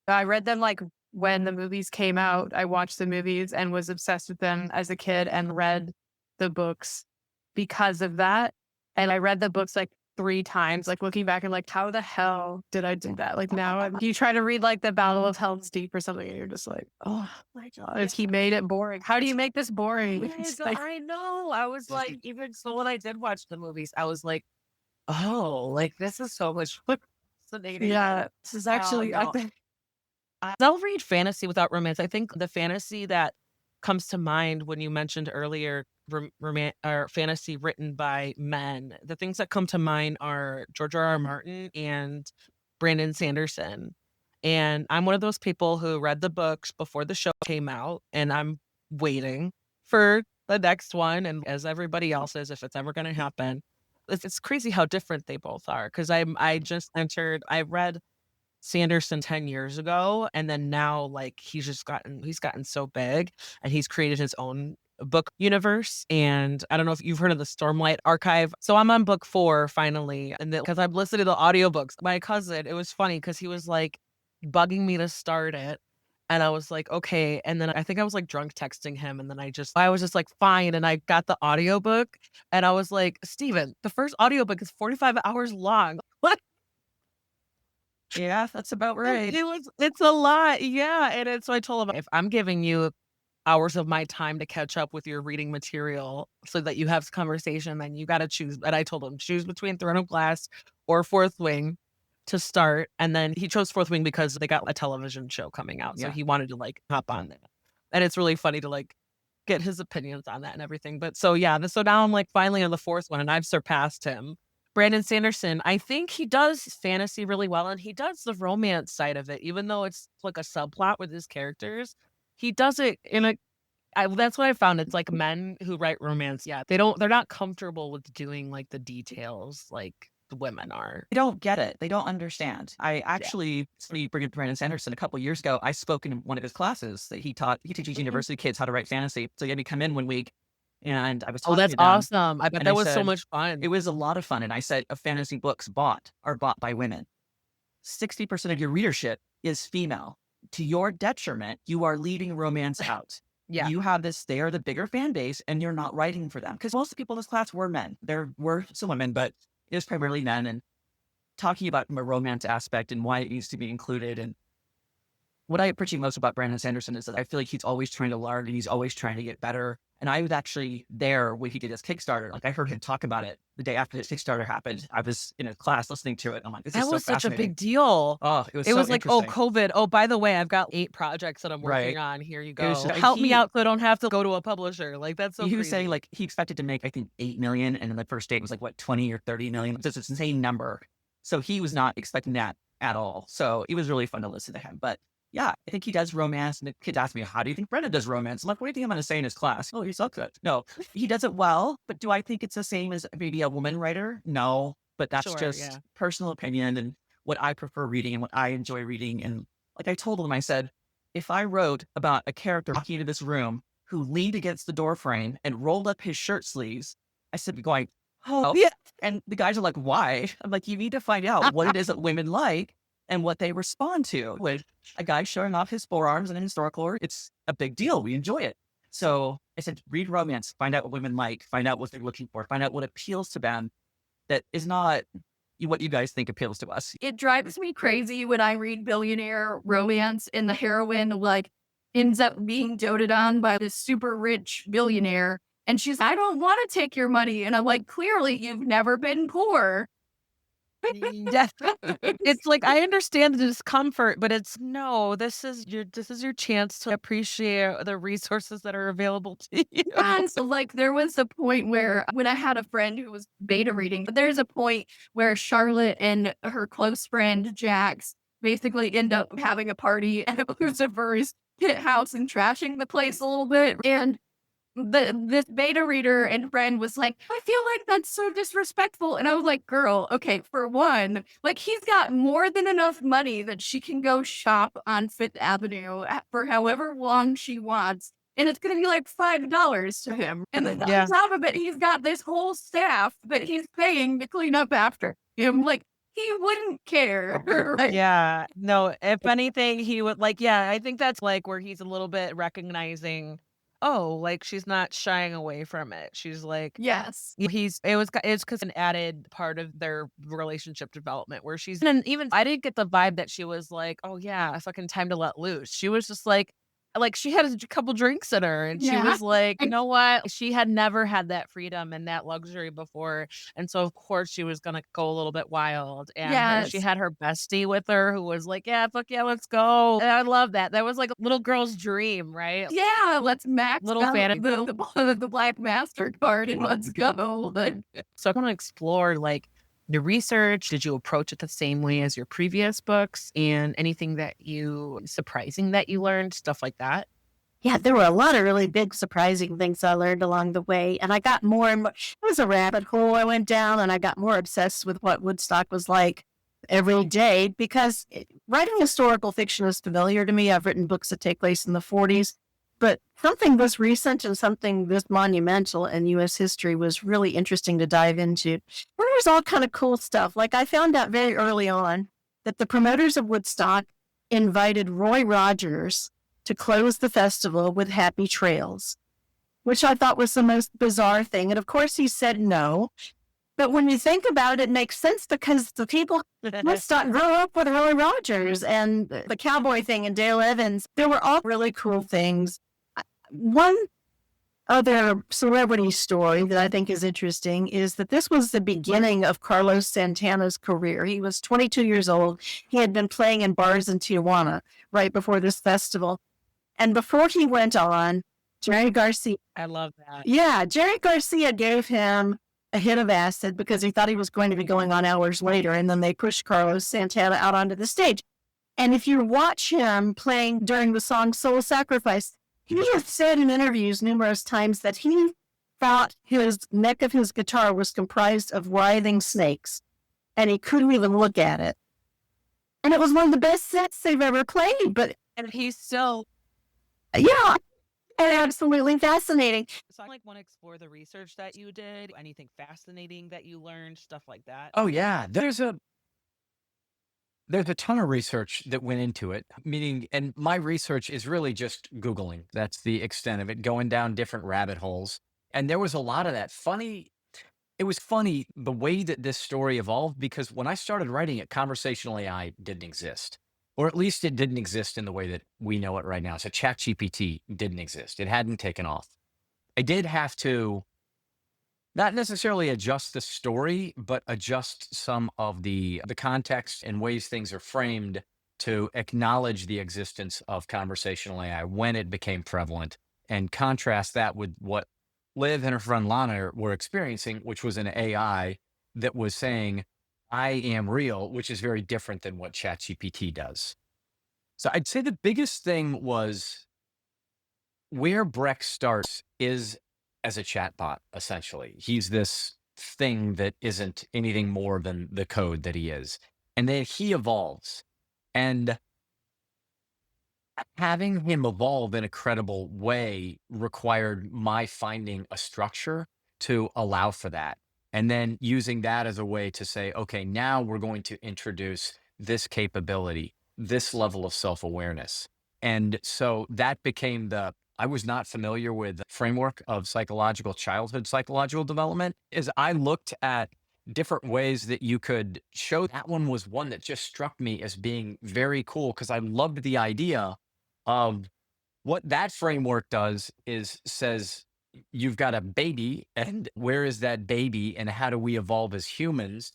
I read them like when the movies came out. I watched the movies and was obsessed with them as a kid, and read the books because of that. And I read the books like 3 times, like looking back and like, how the hell did I do that? Like now, you try to read like the Battle of Helm's Deep or something, and you're just like, oh my god, he made it boring. How do you make this boring? It's like, I know. I was like, even so, when I did watch the movies, I was like, oh, like this is so much more fascinating. yeah, this is actually, I no. think, I'll read fantasy without romance. I think the fantasy that comes to mind when you mentioned earlier or fantasy written by men, the things that come to mind are George R. R. Martin and Brandon Sanderson. And I'm one of those people who read the books before the show came out, and I'm waiting for the next one. And as everybody else is, if it's ever going to happen, it's crazy how different they both are. Because I read Sanderson 10 years ago, and then now like he's gotten so big, and he's created his own book universe. And I don't know if you've heard of the Stormlight Archive. So I'm on book 4 finally, and because I've listened to the audiobooks. My cousin, it was funny because he was like bugging me to start it, and I was like, okay. And then I think I was like drunk texting him, and then I was just like, fine. And I got the audiobook, and I was like, Steven, the first audiobook is 45 hours long. What? yeah, that's about right. It's a lot. Yeah. So I told him, if I'm giving you hours of my time to catch up with your reading material so that you have conversation, then you got to choose. And I told him, choose between Throne of Glass or Fourth Wing to start. And then he chose Fourth Wing because they got a television show coming out. So Yeah. he wanted to like hop on that. And it's really funny to like get his opinions on that and everything. But so yeah, so now I'm like finally on the 4th one, and I've surpassed him. Brandon Sanderson, I think he does fantasy really well, and he does the romance side of it, even though it's like a subplot with his characters. He does it that's what I found. It's like men who write romance. Yeah, they're not comfortable with doing like the details like the women are. They don't get it. They don't understand. I actually studied Brandon Sanderson a couple years ago. I spoke in one of his classes that he teaches university kids how to write fantasy. So he had me come in one week, and I was talking that's to them, awesome. I bet and that I was so said, much fun. It was a lot of fun. And I said, fantasy books are bought by women. 60% of your readership is female. to your detriment, you are leaving romance out. Yeah. You have this, they are the bigger fan base, and you're not writing for them. Because most of the people in this class were men. There were some women, but it was primarily men. And talking about from a romance aspect and why it needs to be included. And what I appreciate most about Brandon Sanderson is that I feel like he's always trying to learn and he's always trying to get better. And I was actually there when he did his Kickstarter. Like I heard him talk about it the day after his Kickstarter happened. I was in a class listening to it. I'm like, this That is so was such a fascinating. big deal. Oh, it was It so was like, oh, interesting. COVID. Oh, by the way, I've got 8 projects that I'm working Right. on. Here you It go. was just- Help me he- out so I don't have to go to a publisher. Like that's so he was crazy. saying like he expected to make, I think, 8 million. And then the first date was like, what, 20 or 30 million? Just this insane number. So he was not expecting that at all. So it was really fun to listen to him. But yeah, I think he does romance. And the kids ask me, how do you think Brenda does romance? I'm like, what do you think I'm going to say in his class? Oh, he sucks at it. No, he does it well. But do I think it's the same as maybe a woman writer? No, but that's Sure, just yeah. personal opinion and what I prefer reading and what I enjoy reading. And like I told him, I said, if I wrote about a character walking into this room who leaned against the door frame and rolled up his shirt sleeves, I said, going, oh, yeah. And the guys are like, why? I'm like, you need to find out what it is that women like and what they respond to. With a guy showing off his forearms in a historical art, it's a big deal. We enjoy it. So I said, read romance, find out what women like, find out what they're looking for, find out what appeals to them that is not what you guys think appeals to us. It drives me crazy when I read billionaire romance and the heroine like ends up being doted on by this super rich billionaire. And she's, I don't want to take your money. And I'm like, clearly you've never been poor. Yes. It's like I understand the discomfort, but it's no, this is your chance to appreciate the resources that are available to you. And so, like, there was a point where when I had a friend who was beta reading, but there's a point where Charlotte and her close friend Jax basically end up having a party at Lucifer's pit house and trashing the place a little bit. And this beta reader and friend was like, I feel like that's so disrespectful. And I was like, girl, okay, for one, like he's got more than enough money that she can go shop on Fifth Avenue for however long she wants. And it's going to be like $5 to him. And then Yeah. on top of it, he's got this whole staff that he's paying to clean up after him. Like, he wouldn't care. Like, Yeah. No, if anything, he would like, yeah, I think that's like where he's a little bit recognizing, oh, like she's not shying away from it. She's like, yes. it's because an added part of their relationship development where and even I didn't get the vibe that she was like, oh yeah, fucking time to let loose. She was just like she had a couple drinks in her and she Yeah. was like, you know what? She had never had that freedom and that luxury before. And so of course she was going to go a little bit wild. And she Yes. had her bestie with her who was like, yeah, fuck yeah, let's go. And I love that. That was like a little girl's dream, right? Yeah, let's max Little out fantasy. the Black MasterCard and let's go. But So I'm going to explore like the research. Did you approach it the same way as your previous books and anything that surprising that you learned, stuff like that? Yeah, there were a lot of really big, surprising things I learned along the way. And I got more and more. It was a rabbit hole I went down, and I got more obsessed with what Woodstock was like every day because writing historical fiction is familiar to me. I've written books that take place in the 40s, but something this recent and something this monumental in U.S. history was really interesting to dive into. There's all kind of cool stuff. Like I found out very early on that the promoters of Woodstock invited Roy Rogers to close the festival with Happy Trails, which I thought was the most bizarre thing. And of course he said no. But when you think about it, it makes sense because the people Woodstock grew up with Roy Rogers and the cowboy thing and Dale Evans. There were all really cool things. One other celebrity story that I think is interesting is that this was the beginning of Carlos Santana's career. He was 22 years old. He had been playing in bars in Tijuana right before this festival. And before he went on, Jerry Garcia. I love that. Yeah, Jerry Garcia gave him a hit of acid because he thought he was going to be going on hours later. And then they pushed Carlos Santana out onto the stage. And if you watch him playing during the song Soul Sacrifice, he has said in interviews numerous times that he thought his neck of his guitar was comprised of writhing snakes, and he couldn't even look at it. And it was one of the best sets they've ever played. But And he's still, yeah, and absolutely fascinating. so I want to explore the research that you did, anything fascinating that you learned, stuff like that. Oh yeah, there's a There's a ton of research that went into it, meaning, and my research is really just Googling. That's the extent of it, going down different rabbit holes. And there was a lot of that. It was funny the way that this story evolved because when I started writing it, conversational AI didn't exist. Or at least it didn't exist in the way that we know it right now. So ChatGPT didn't exist. It hadn't taken off. I did have to not necessarily adjust the story, but adjust some of the context and ways things are framed to acknowledge the existence of conversational AI when it became prevalent and contrast that with what Liv and her friend Lana were experiencing, which was an AI that was saying, I am real, which is very different than what ChatGPT does. So I'd say the biggest thing was where Breck starts is as a chatbot, essentially. He's this thing that isn't anything more than the code that he is. And then he evolves. And having him evolve in a credible way required my finding a structure to allow for that. And then using that as a way to say, okay, now we're going to introduce this capability, this level of self awareness. And so that became I was not familiar with the framework of childhood psychological development. As I looked at different ways that you could show, that one was one that just struck me as being very cool because I loved the idea of what that framework does is says you've got a baby and where is that baby and how do we evolve as humans?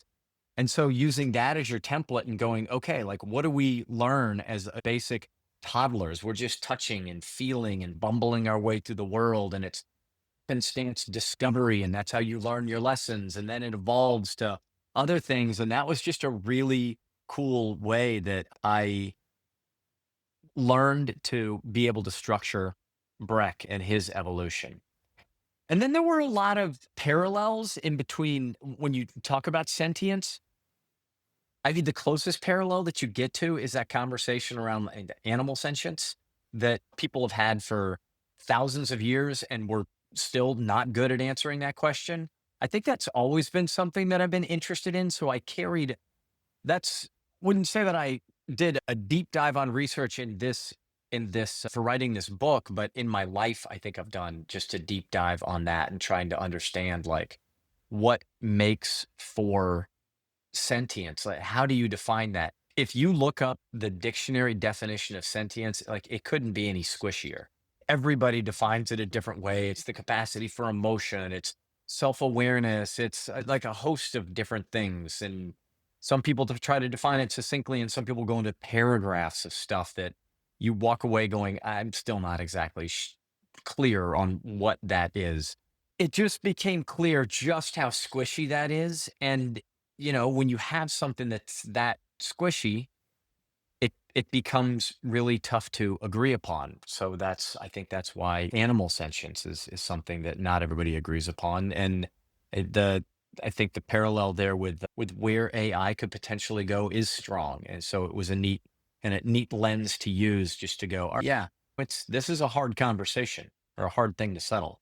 And so using that as your template and going, okay, like what do we learn as a basic toddlers? We're just touching and feeling and bumbling our way through the world. And it's stance discovery. And that's how you learn your lessons. And then it evolves to other things. And that was just a really cool way that I learned to be able to structure Breck and his evolution. And then there were a lot of parallels in between when you talk about sentience. I think the closest parallel that you get to is that conversation around animal sentience that people have had for thousands of years, and we're still not good at answering that question. I think that's always been something that I've been interested in. So I carried that's wouldn't say that I did a deep dive on research in this for writing this book, but in my life, I think I've done just a deep dive on that and trying to understand like what makes for sentience. Like, how do you define that? If you look up the dictionary definition of sentience, like it couldn't be any squishier. Everybody defines it a different way. It's the capacity for emotion, it's self-awareness, it's like a host of different things. And some people try to define it succinctly, and some people go into paragraphs of stuff that you walk away going, I'm still not exactly clear on what that is. It just became clear just how squishy that is. And, when you have something that's that squishy, it becomes really tough to agree upon. So I think that's why animal sentience is something that not everybody agrees upon. And it- the I think the parallel there with where AI could potentially go is strong. And so it was a neat lens to use just to go, "All right, yeah, this is a hard conversation or a hard thing to settle."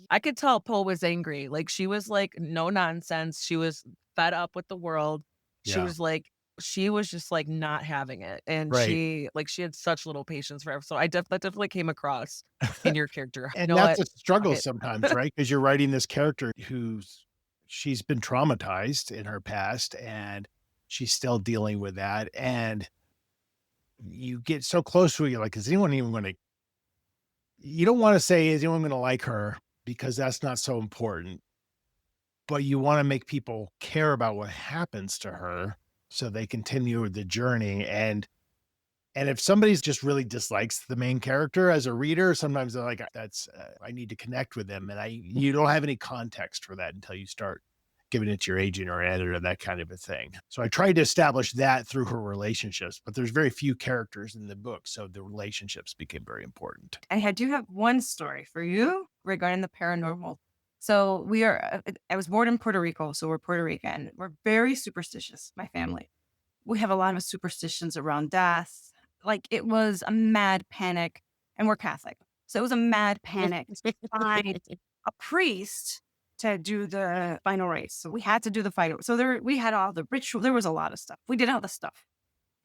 I could tell Poe was angry. Like she was like, no nonsense. She was fed up with the world. She Yeah. was like, she was just like not having it. And Right. she had such little patience for her. So that definitely came across in your character. You And know that's what? a Fuck struggle it. sometimes, right? Because you're writing this character she's been traumatized in her past and she's still dealing with that. And you get so close to it, you're like, is anyone even going to, you don't want to say, is anyone going to like her? Because that's not so important. But you want to make people care about what happens to her so they continue the journey. And if somebody's just really dislikes the main character as a reader, sometimes they're like, that's, I need to connect with them. And you don't have any context for that until you start giving it to your agent or editor, that kind of a thing. So I tried to establish that through her relationships, but there's very few characters in the book. So the relationships became very important. I do have one story for you regarding the paranormal. So I was born in Puerto Rico, so we're Puerto Rican. We're very superstitious, my family. We have a lot of superstitions around death. Like it was a mad panic, and we're Catholic. So it was a mad panic to find a priest to do the final race. So we had to do the final. So we had all the ritual. There was a lot of stuff. We did all the stuff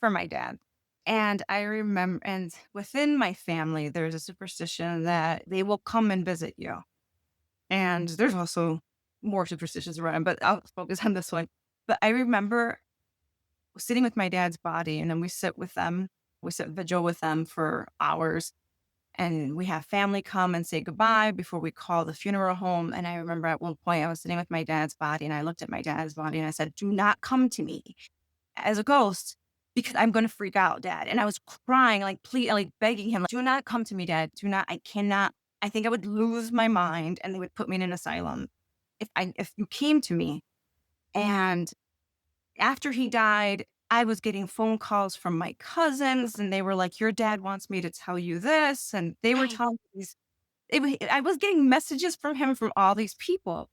for my dad. And I remember, and within my family, there's a superstition that they will come and visit you. And there's also more superstitions around, but I'll focus on this one. But I remember sitting with my dad's body, and then we sit with them. We sit vigil with them for hours. And we have family come and say goodbye before we call the funeral home. And I remember at one point I was sitting with my dad's body and I looked at my dad's body and I said, do not come to me as a ghost because I'm going to freak out, Dad. And I was crying, like, please, like begging him, like, do not come to me, Dad. Do not, I cannot, I think I would lose my mind and they would put me in an asylum if you came to me. And after he died, I was getting phone calls from my cousins and they were like, your dad wants me to tell you this. And they were telling me I was getting messages from him from all these people.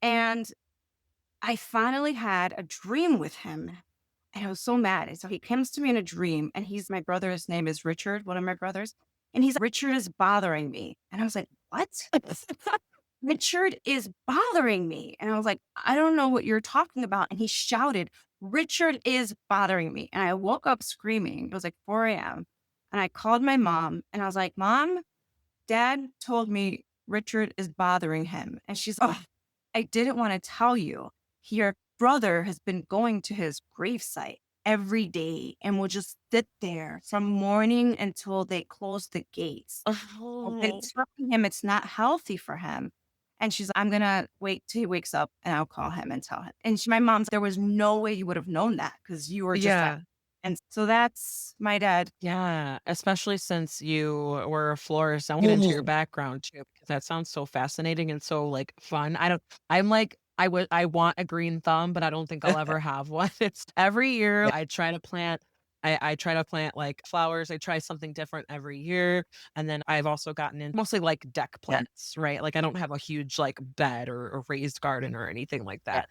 And I finally had a dream with him. And I was so mad. And so he comes to me in a dream and my brother's name is Richard, one of my brothers. And he's like, Richard is bothering me. And I was like, what? Richard is bothering me. And I was like, I don't know what you're talking about. And he shouted, Richard is bothering me. And I woke up screaming. It was like 4 a.m. And I called my mom and I was like, Mom, Dad told me Richard is bothering him. And she's like, oh, I didn't want to tell you. Your brother has been going to his gravesite every day and will just sit there from morning until they close the gates. I've been telling him it's not healthy for him. And she's like, I'm going to wait till he wakes up and I'll call him and tell him. And my mom's, there was no way you would have known that because you were just Yeah. and so that's my dad. Yeah, especially since you were a florist. I want to get into your background too, because that sounds so fascinating and so like fun. I'm like, I want a green thumb, but I don't think I'll ever have one. It's every year I try to plant. I try to plant like flowers. I try something different every year. And then I've also gotten in mostly like deck plants, right? Like I don't have a huge like bed or raised garden or anything like that.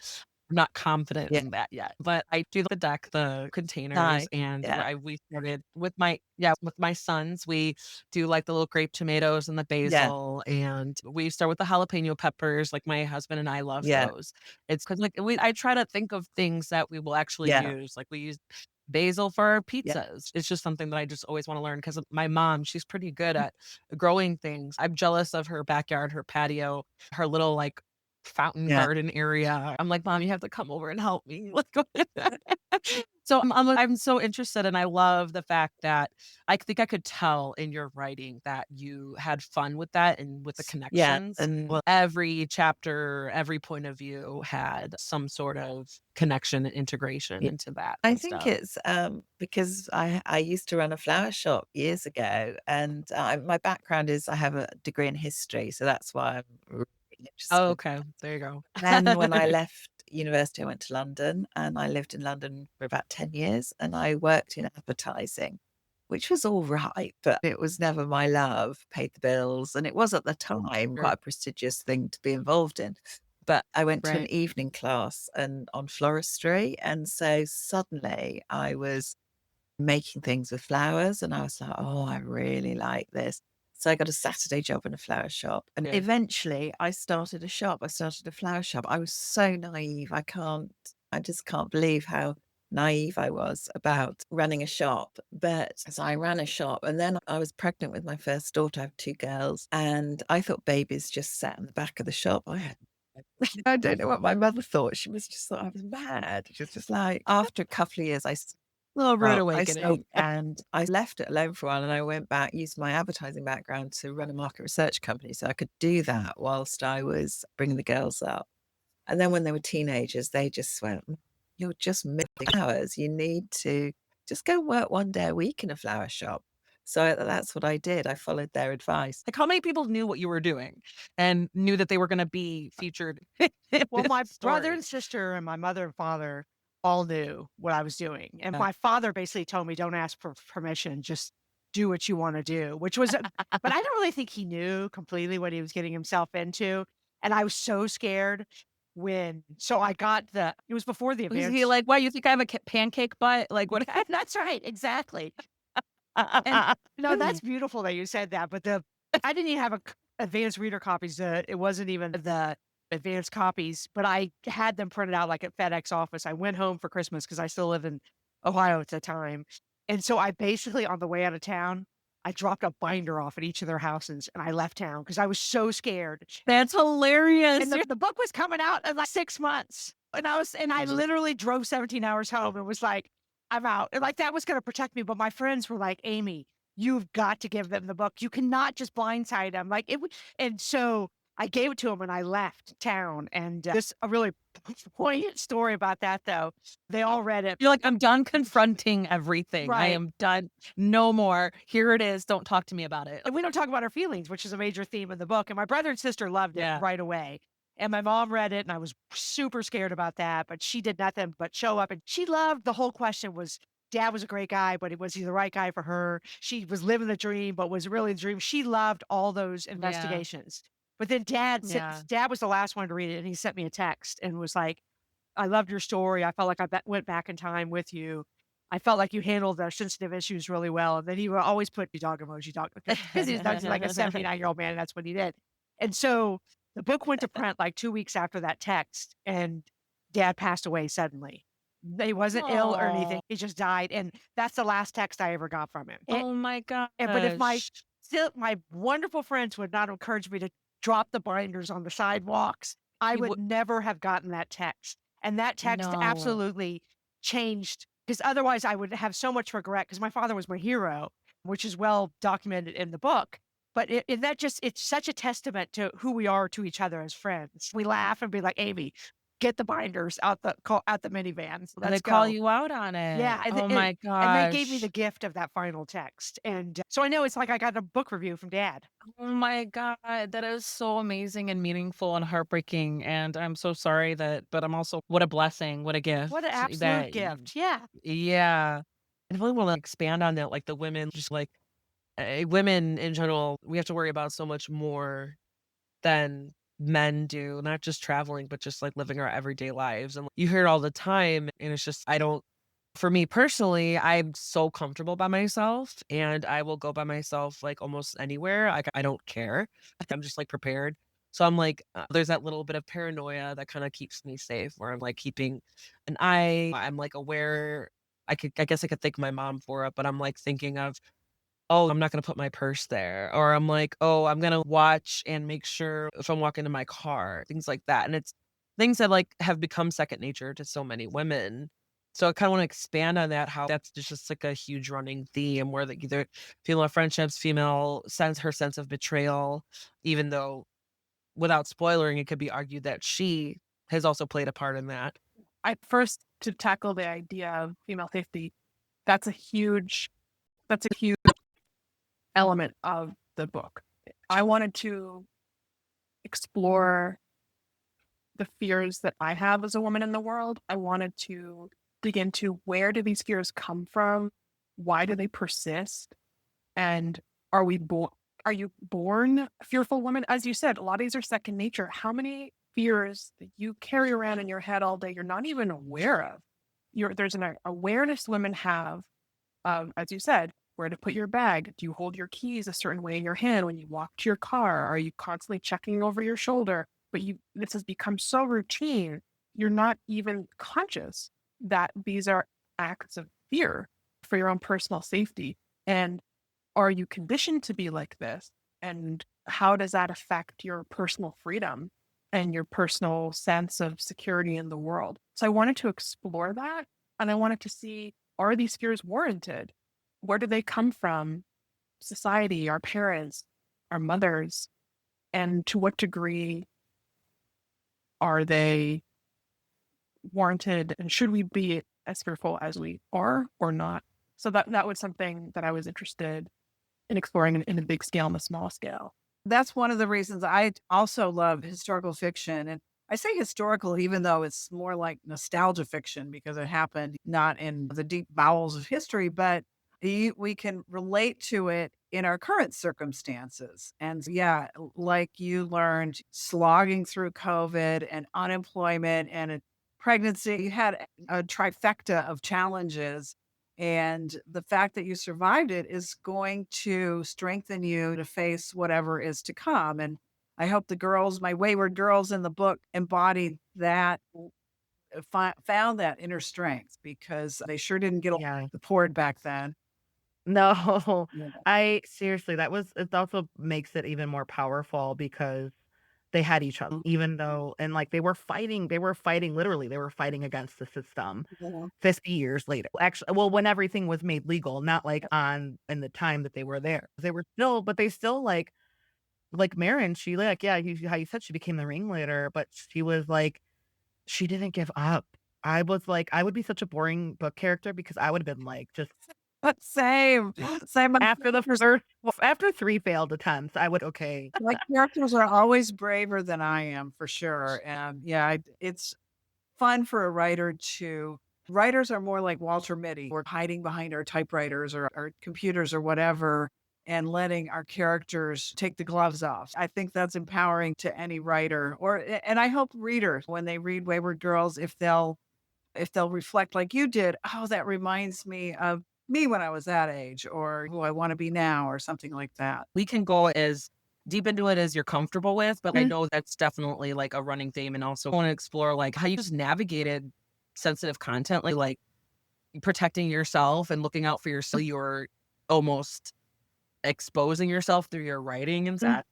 I'm not confident in that yet, but I do the deck, the containers, and we started with my sons. We do like the little grape tomatoes and the basil, and we start with the jalapeno peppers. Like my husband and I love those. It's because like I try to think of things that we will actually use. Like we use basil for our pizzas. It's just something that I just always want to learn because my mom, she's pretty good at growing things. I'm jealous of her backyard, her patio, her little like fountain garden area. I'm like, Mom, you have to come over and help me. Let's go. So I'm so interested, and I love the fact that I think I could tell in your writing that you had fun with that and with the connections. and Every chapter, every point of view had some sort of connection and integration Yeah. into that. I and think stuff. it's because I used to run a flower shop years ago, and my background is I have a degree in history, so that's why I'm really interested. Oh, okay. There you go. Then when I left university, I went to London, and I lived in London for about 10 years, and I worked in advertising, which was all right, but it was never my love, paid the bills, and it was at the time quite a prestigious thing to be involved in. But I went to an Right. evening class and on floristry, and so suddenly I was making things with flowers, and I was like, "Oh, I really like this." So I got a Saturday job in a flower shop, and Yeah. eventually I started a shop. I started a flower shop. I was so naive. I just can't believe how naive I was about running a shop. But so I ran a shop, and then I was pregnant with my first daughter. I have 2 girls, and I thought babies just sat in the back of the shop. I don't know what my mother thought. She must just thought I was mad. She was just like, after a couple of years, Little rude I awakening. stopped and I left it alone for a while, and I went back, used my advertising background to run a market research company so I could do that whilst I was bringing the girls up. And then when they were teenagers, they just went, you're just missing flowers. You need to just go work 1 day a week in a flower shop. So that's what I did. I followed their advice. Like how many people knew what you were doing and knew that they were going to be featured? Well, my brother story? and sister and my mother and father all knew what I was doing. And Yeah. my father basically told me, don't ask for permission, just do what you want to do, which was, but I don't really think he knew completely what he was getting himself into. And I was so scared so I got it was before the Was advance. he like, "What, you think I have a pancake butt?" Like what? That's right. Exactly. And no, that's beautiful that you said that. But I didn't even have advanced reader copies. It wasn't even advanced copies, but I had them printed out like at FedEx office. I went home for Christmas because I still lived in Ohio at the time. And so I basically, on the way out of town, I dropped a binder off at each of their houses and I left town because I was so scared. That's hilarious. And the book was coming out in like 6 months. And I literally drove 17 hours home and was like, I'm out. And like that was going to protect me. But my friends were like, Amy, you've got to give them the book. You cannot just blindside them. Like it would. And so I gave it to them and I left town. And this a really poignant story about that though. They all read it. You're like, I'm done confronting everything. I Right. am done. No more. Here it is. Don't talk to me about it. And we don't talk about our feelings, which is a major theme of the book. And my brother and sister loved it Yeah. right away. And my mom read it and I was super scared about that, but she did nothing but show up and she loved the whole question was dad was a great guy, but was he the right guy for her? She was living the dream, but was it really the dream? She loved all those investigations. But then dad was the last one to read it and he sent me a text and was like, I loved your story. I felt like I went back in time with you. I felt like you handled the sensitive issues really well. And then he would always put the dog emoji, because he's like a 79-year-old man. And that's what he did. And so the book went to print like 2 weeks after that text, and dad passed away suddenly. He wasn't ill or anything. He just died. And that's the last text I ever got from him. Oh my God. But if my wonderful friends would not encourage me to drop the binders on the sidewalks, I would never have gotten that text. And that text absolutely changed, because otherwise I would have so much regret, because my father was my hero, which is well documented in the book. But it's such a testament to who we are to each other as friends. We laugh and be like, Amy, get the binders out the minivan. And they call you out on it. Yeah. Oh my gosh. And they gave me the gift of that final text. And so I know it's like I got a book review from dad. Oh my God. That is so amazing and meaningful and heartbreaking. And I'm so sorry but I'm also, what a blessing. What a gift. What an absolute gift. Yeah. Yeah. I really want to expand on that. Like the women, just like women in general, we have to worry about so much more than men do, not just traveling, but just like living our everyday lives. And you hear it all the time. And it's just, for me personally, I'm so comfortable by myself and I will go by myself like almost anywhere. I don't care. I'm just like prepared. So I'm like, there's that little bit of paranoia that kind of keeps me safe, where I'm like keeping an eye. I'm like aware. I guess I could thank my mom for it, but I'm like thinking of, oh, I'm not going to put my purse there. Or I'm like, oh, I'm going to watch and make sure if I'm walking to my car, things like that. And it's things that like have become second nature to so many women. So I kind of want to expand on that, how that's just like a huge running theme where the, either female friendships, her sense of betrayal, even though without spoiling, it could be argued that she has also played a part in that. First, to tackle the idea of female safety, that's a huge element of the book. I wanted to explore the fears that I have as a woman in the world. I wanted to dig into, where do these fears come from? Why do they persist? And are you born a fearful woman? As you said, a lot of these are second nature. How many fears that you carry around in your head all day you're not even aware of? There's an awareness women have of, as you said, where to put your bag. Do you hold your keys a certain way in your hand when you walk to your car? Are you constantly checking over your shoulder? But this has become so routine, you're not even conscious that these are acts of fear for your own personal safety. And are you conditioned to be like this? And how does that affect your personal freedom and your personal sense of security in the world? So I wanted to explore that. And I wanted to see, are these fears warranted? Where do they come from? Society, our parents, our mothers, and to what degree are they warranted? And should we be as fearful as we are or not? So that was something that I was interested in exploring in a big scale and a small scale. That's one of the reasons I also love historical fiction. And I say historical, even though it's more like nostalgia fiction, because it happened not in the deep bowels of history, but we can relate to it in our current circumstances. And yeah, like you learned, slogging through COVID and unemployment and a pregnancy, you had a trifecta of challenges. And the fact that you survived it is going to strengthen you to face whatever is to come. And I hope the girls, my wayward girls in the book, embodied that, found that inner strength because they sure didn't get the poured back then. No, Yeah. I seriously, it also makes it even more powerful because they had each other, even though, and like they were fighting literally, they were fighting against the system Yeah. 50 years later. Actually, well, when everything was made legal, not like on in the time that they were there. They were still, but they still like Marin, she like, yeah, how you said she became the ringleader, but she was like, she didn't give up. I was like, I would be such a boring book character because I would have been like, just Same. after the first, after 3 failed attempts, I would, okay. My characters are always braver than I am for sure. And yeah, it's fun for a writer to. Writers are more like Walter Mitty. We're hiding behind our typewriters or our computers or whatever and letting our characters take the gloves off. I think that's empowering to any writer and I hope readers when they read Wayward Girls if they'll reflect like you did, oh, that reminds me of me when I was that age or who I want to be now or something like that. We can go as deep into it as you're comfortable with, but I Mm. know that's definitely like a running theme and also want to explore like how you just navigated sensitive content, like protecting yourself and looking out for yourself. You're almost exposing yourself through your writing and that.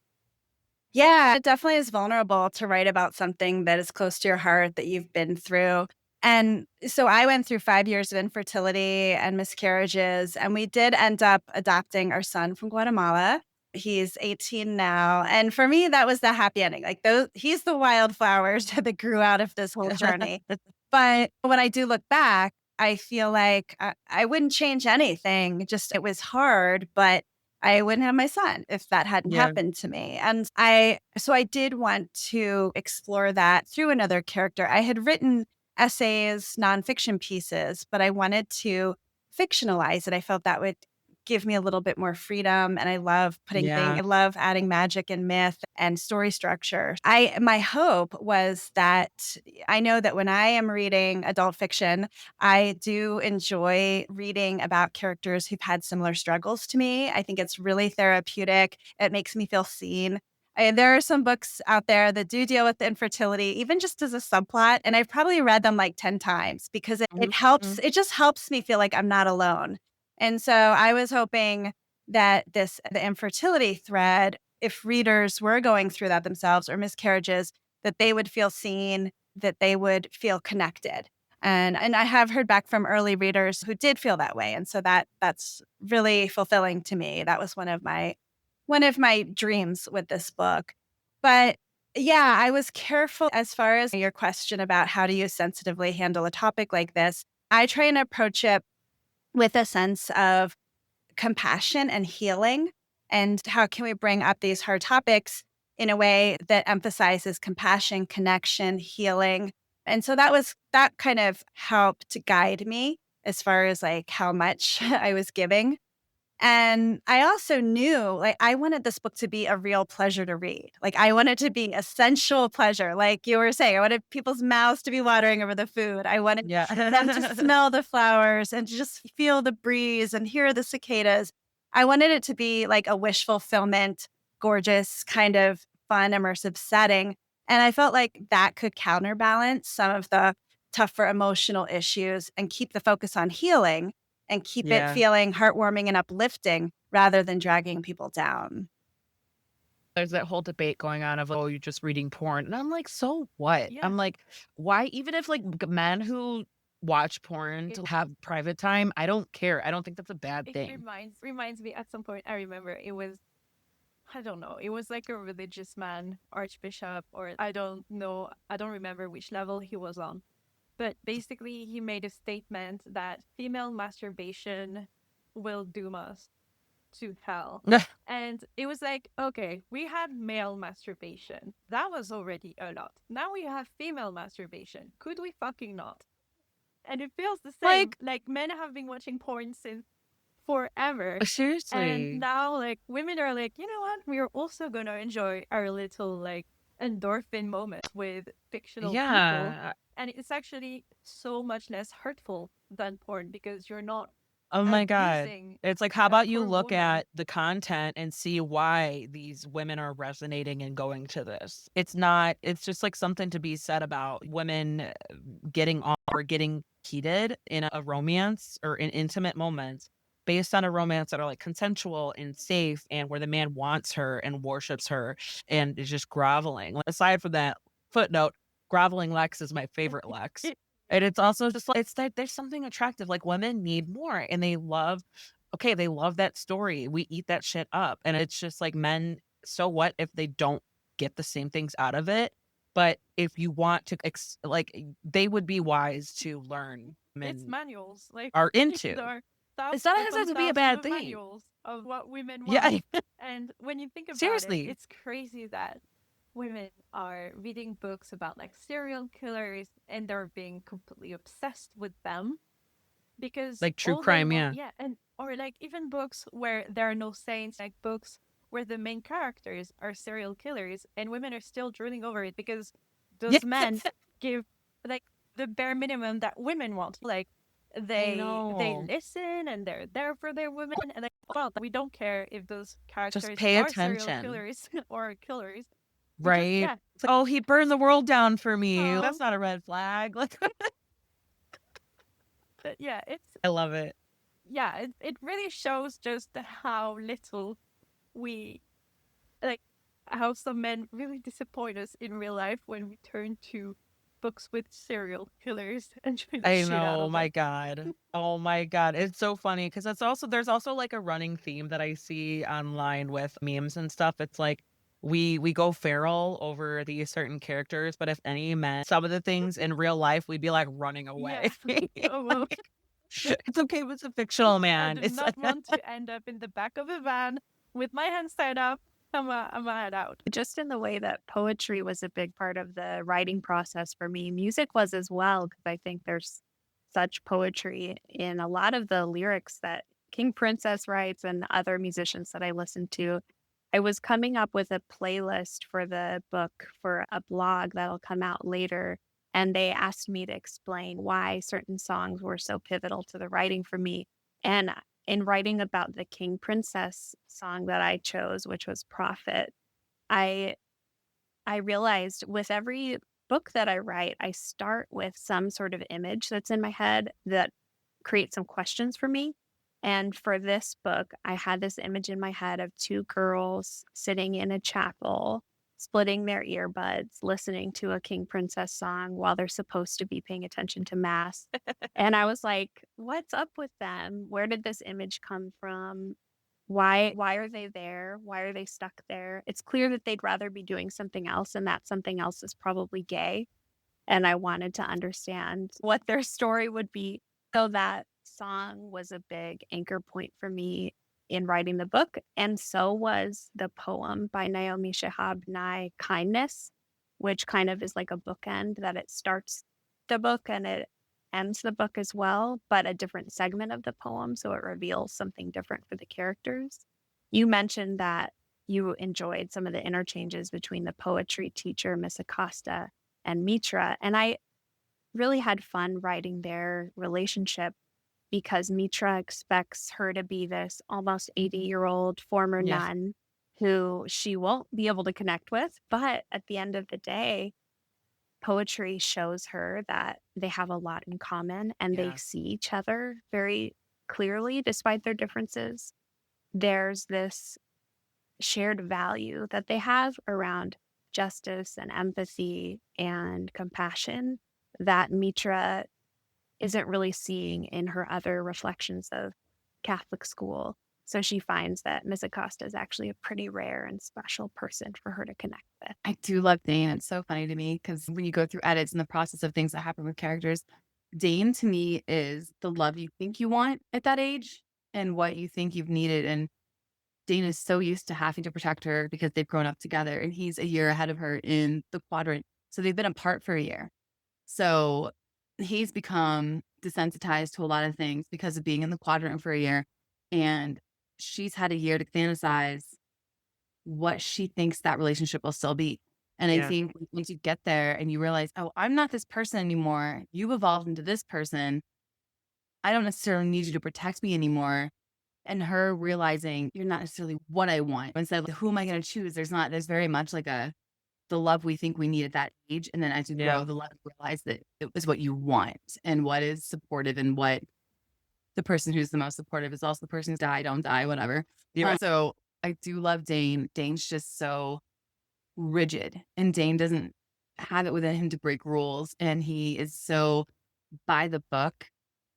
Yeah, it definitely is vulnerable to write about something that is close to your heart that you've been through. And so I went through 5 years of infertility and miscarriages, and we did end up adopting our son from Guatemala. He's 18 now. And for me, that was the happy ending. Like he's the wildflowers that grew out of this whole journey. But when I do look back, I feel like I wouldn't change anything. Just it was hard, but I wouldn't have my son if that hadn't Yeah. happened to me. And so I did want to explore that through another character. I had written essays, nonfiction pieces, but I wanted to fictionalize it. I felt that would give me a little bit more freedom. And I love I love adding magic and myth and story structure. My hope was that I know that when I am reading adult fiction, I do enjoy reading about characters who've had similar struggles to me. I think it's really therapeutic. It makes me feel seen. There are some books out there that do deal with infertility, even just as a subplot. And I've probably read them like 10 times because it helps. It just helps me feel like I'm not alone. And so I was hoping that the infertility thread, if readers were going through that themselves or miscarriages, that they would feel seen, that they would feel connected. And I have heard back from early readers who did feel that way. And so that's really fulfilling to me. That was one of my dreams with this book. But yeah, I was careful as far as your question about how do you sensitively handle a topic like this. I try and approach it with a sense of compassion and healing. And how can we bring up these hard topics in a way that emphasizes compassion, connection, healing? And so that kind of helped to guide me as far as like how much I was giving. And I also knew, like, I wanted this book to be a real pleasure to read. Like, I wanted to be a sensual pleasure. Like you were saying, I wanted people's mouths to be watering over the food. I wanted them to smell the flowers and to just feel the breeze and hear the cicadas. I wanted it to be like a wish fulfillment, gorgeous, kind of fun, immersive setting. And I felt like that could counterbalance some of the tougher emotional issues and keep the focus on healing and keep it feeling heartwarming and uplifting rather than dragging people down. There's that whole debate going on of, oh, you're just reading porn. And I'm like, so what? I'm like, why? Even if like men who watch porn to have private time, I don't care. I don't think that's a bad It thing. reminds me at some point, I remember it was, I don't know, it was like a religious man, archbishop, or I don't know, I don't remember which level he was on. But basically, he made a statement that female masturbation will doom us to hell. And it was like, okay, we had male masturbation. That was already a lot. Now we have female masturbation. Could we fucking not? And it feels the same. Like men have been watching porn since forever. Seriously. And now like women are like, you know what? We're also going to enjoy our little like endorphin moment with fictional people. And it's actually so much less hurtful than porn because you're not Oh my God. abusing It's like, how a about you poor look woman. at the content and see why these women are resonating and going to this? It's not, it's just like something to be said about women getting on or getting heated in a romance or in intimate moments based on a romance that are like consensual and safe and where the man wants her and worships her and is just groveling. Aside from that footnote, groveling Lex is my favorite Lex. And it's also just like, it's that there's something attractive. Like women need more and they love, okay, they love that story. We eat that shit up. And it's just like men, so what if they don't get the same things out of it? But if you want to, they would be wise to learn It's men manuals. Like are there into. are It's thousands not has upon to be a thousands bad of thing. manuals of what women Yeah. want. And when you think about it, Seriously. it's crazy that women are reading books about like serial killers and they're being completely obsessed with them because Like true all they crime, want, yeah. and or like even books where there are no saints, like books where the main characters are serial killers and women are still drooling over it because those men give like the bare minimum that women want. Like they know. listen and they're there for their women and like, well, we don't care if those characters pay are serial attention. killers or killers. We just, Right? yeah. It's like, oh, he burned the world down for me. Oh. That's not a red flag. Like, But yeah, it's I love it. yeah, it really shows just how little we like how some men really disappoint us in real life when we turn to books with serial killers and try the I shit out know. of My them. God. Oh my God. It's so funny because there's also like a running theme that I see online with memes and stuff. It's like we go feral over these certain characters, but if any men, some of the things in real life, we'd be like running away. Yeah. Oh, well. It's okay if it's a fictional I man. do It's not want to end up in the back of a van with my hands tied up. I'm a head out. Just in the way that poetry was a big part of the writing process for me, music was as well, because I think there's such poetry in a lot of the lyrics that King Princess writes and other musicians that I listen to. I was coming up with a playlist for the book for a blog that'll come out later, and they asked me to explain why certain songs were so pivotal to the writing for me. And in writing about the King Princess song that I chose, which was Prophet, I I realized with every book that I write, I start with some sort of image that's in my head that creates some questions for me. And for this book, I had this image in my head of two girls sitting in a chapel, splitting their earbuds, listening to a King Princess song while they're supposed to be paying attention to mass. And I was like, what's up with them? Where did this image come from? Why are they there? Why are they stuck there? It's clear that they'd rather be doing something else, and that something else is probably gay. And I wanted to understand what their story would be. So that song was a big anchor point for me in writing the book. And so was the poem by Naomi Shihab Nye, Kindness, which kind of is like a bookend that it starts the book and it ends the book as well, but a different segment of the poem. So it reveals something different for the characters. You mentioned that you enjoyed some of the interchanges between the poetry teacher, Miss Acosta, and Mitra. And I really had fun writing their relationship because Mitra expects her to be this almost 80-year-old former Yeah. nun who she won't be able to connect with. But at the end of the day, poetry shows her that they have a lot in common and they Yeah. see each other very clearly despite their differences. There's this shared value that they have around justice and empathy and compassion that Mitra isn't really seeing in her other reflections of Catholic school. So she finds that Miss Acosta is actually a pretty rare and special person for her to connect with. I do love Dane. It's so funny to me because when you go through edits and the process of things that happen with characters, Dane to me is the love you think you want at that age and what you think you've needed. And Dane is so used to having to protect her because they've grown up together and he's a year ahead of her in the quadrant. So they've been apart for a year. So he's become desensitized to a lot of things because of being in the quadrant for a year. And she's had a year to fantasize what she thinks that relationship will still be. And I Yeah. think once you get there and you realize, oh, I'm not this person anymore. You've evolved into this person. I don't necessarily need you to protect me anymore. And her realizing you're not necessarily what I want. Instead of who am I going to choose? There's very much like the love we think we need at that age. And then as you grow, the love you realize that it was what you want and what is supportive, and what the person who's the most supportive is also the person who's don't die, whatever. So I do love Dane. Dane's just so rigid, and Dane doesn't have it within him to break rules. And he is so by the book,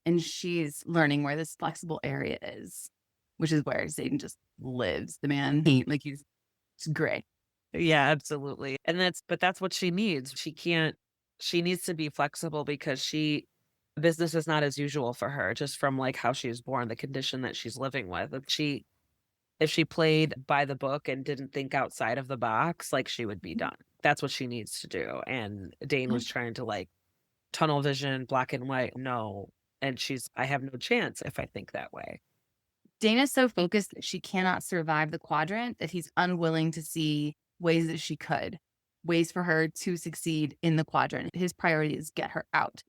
and she's learning where this flexible area is, which is where Zayden just lives. The man, he's great. Yeah, absolutely. And that's what she needs. She needs to be flexible because business is not as usual for her, just from like how she was born, the condition that she's living with. If she played by the book and didn't think outside of the box, like, she would be done. That's what she needs to do. And Dane was trying to like tunnel vision, black and white. No. And I have no chance if I think that way. Dana's so focused that she cannot survive the quadrant that he's unwilling to see ways that she could, ways for her to succeed in the quadrant. His priority is get her out.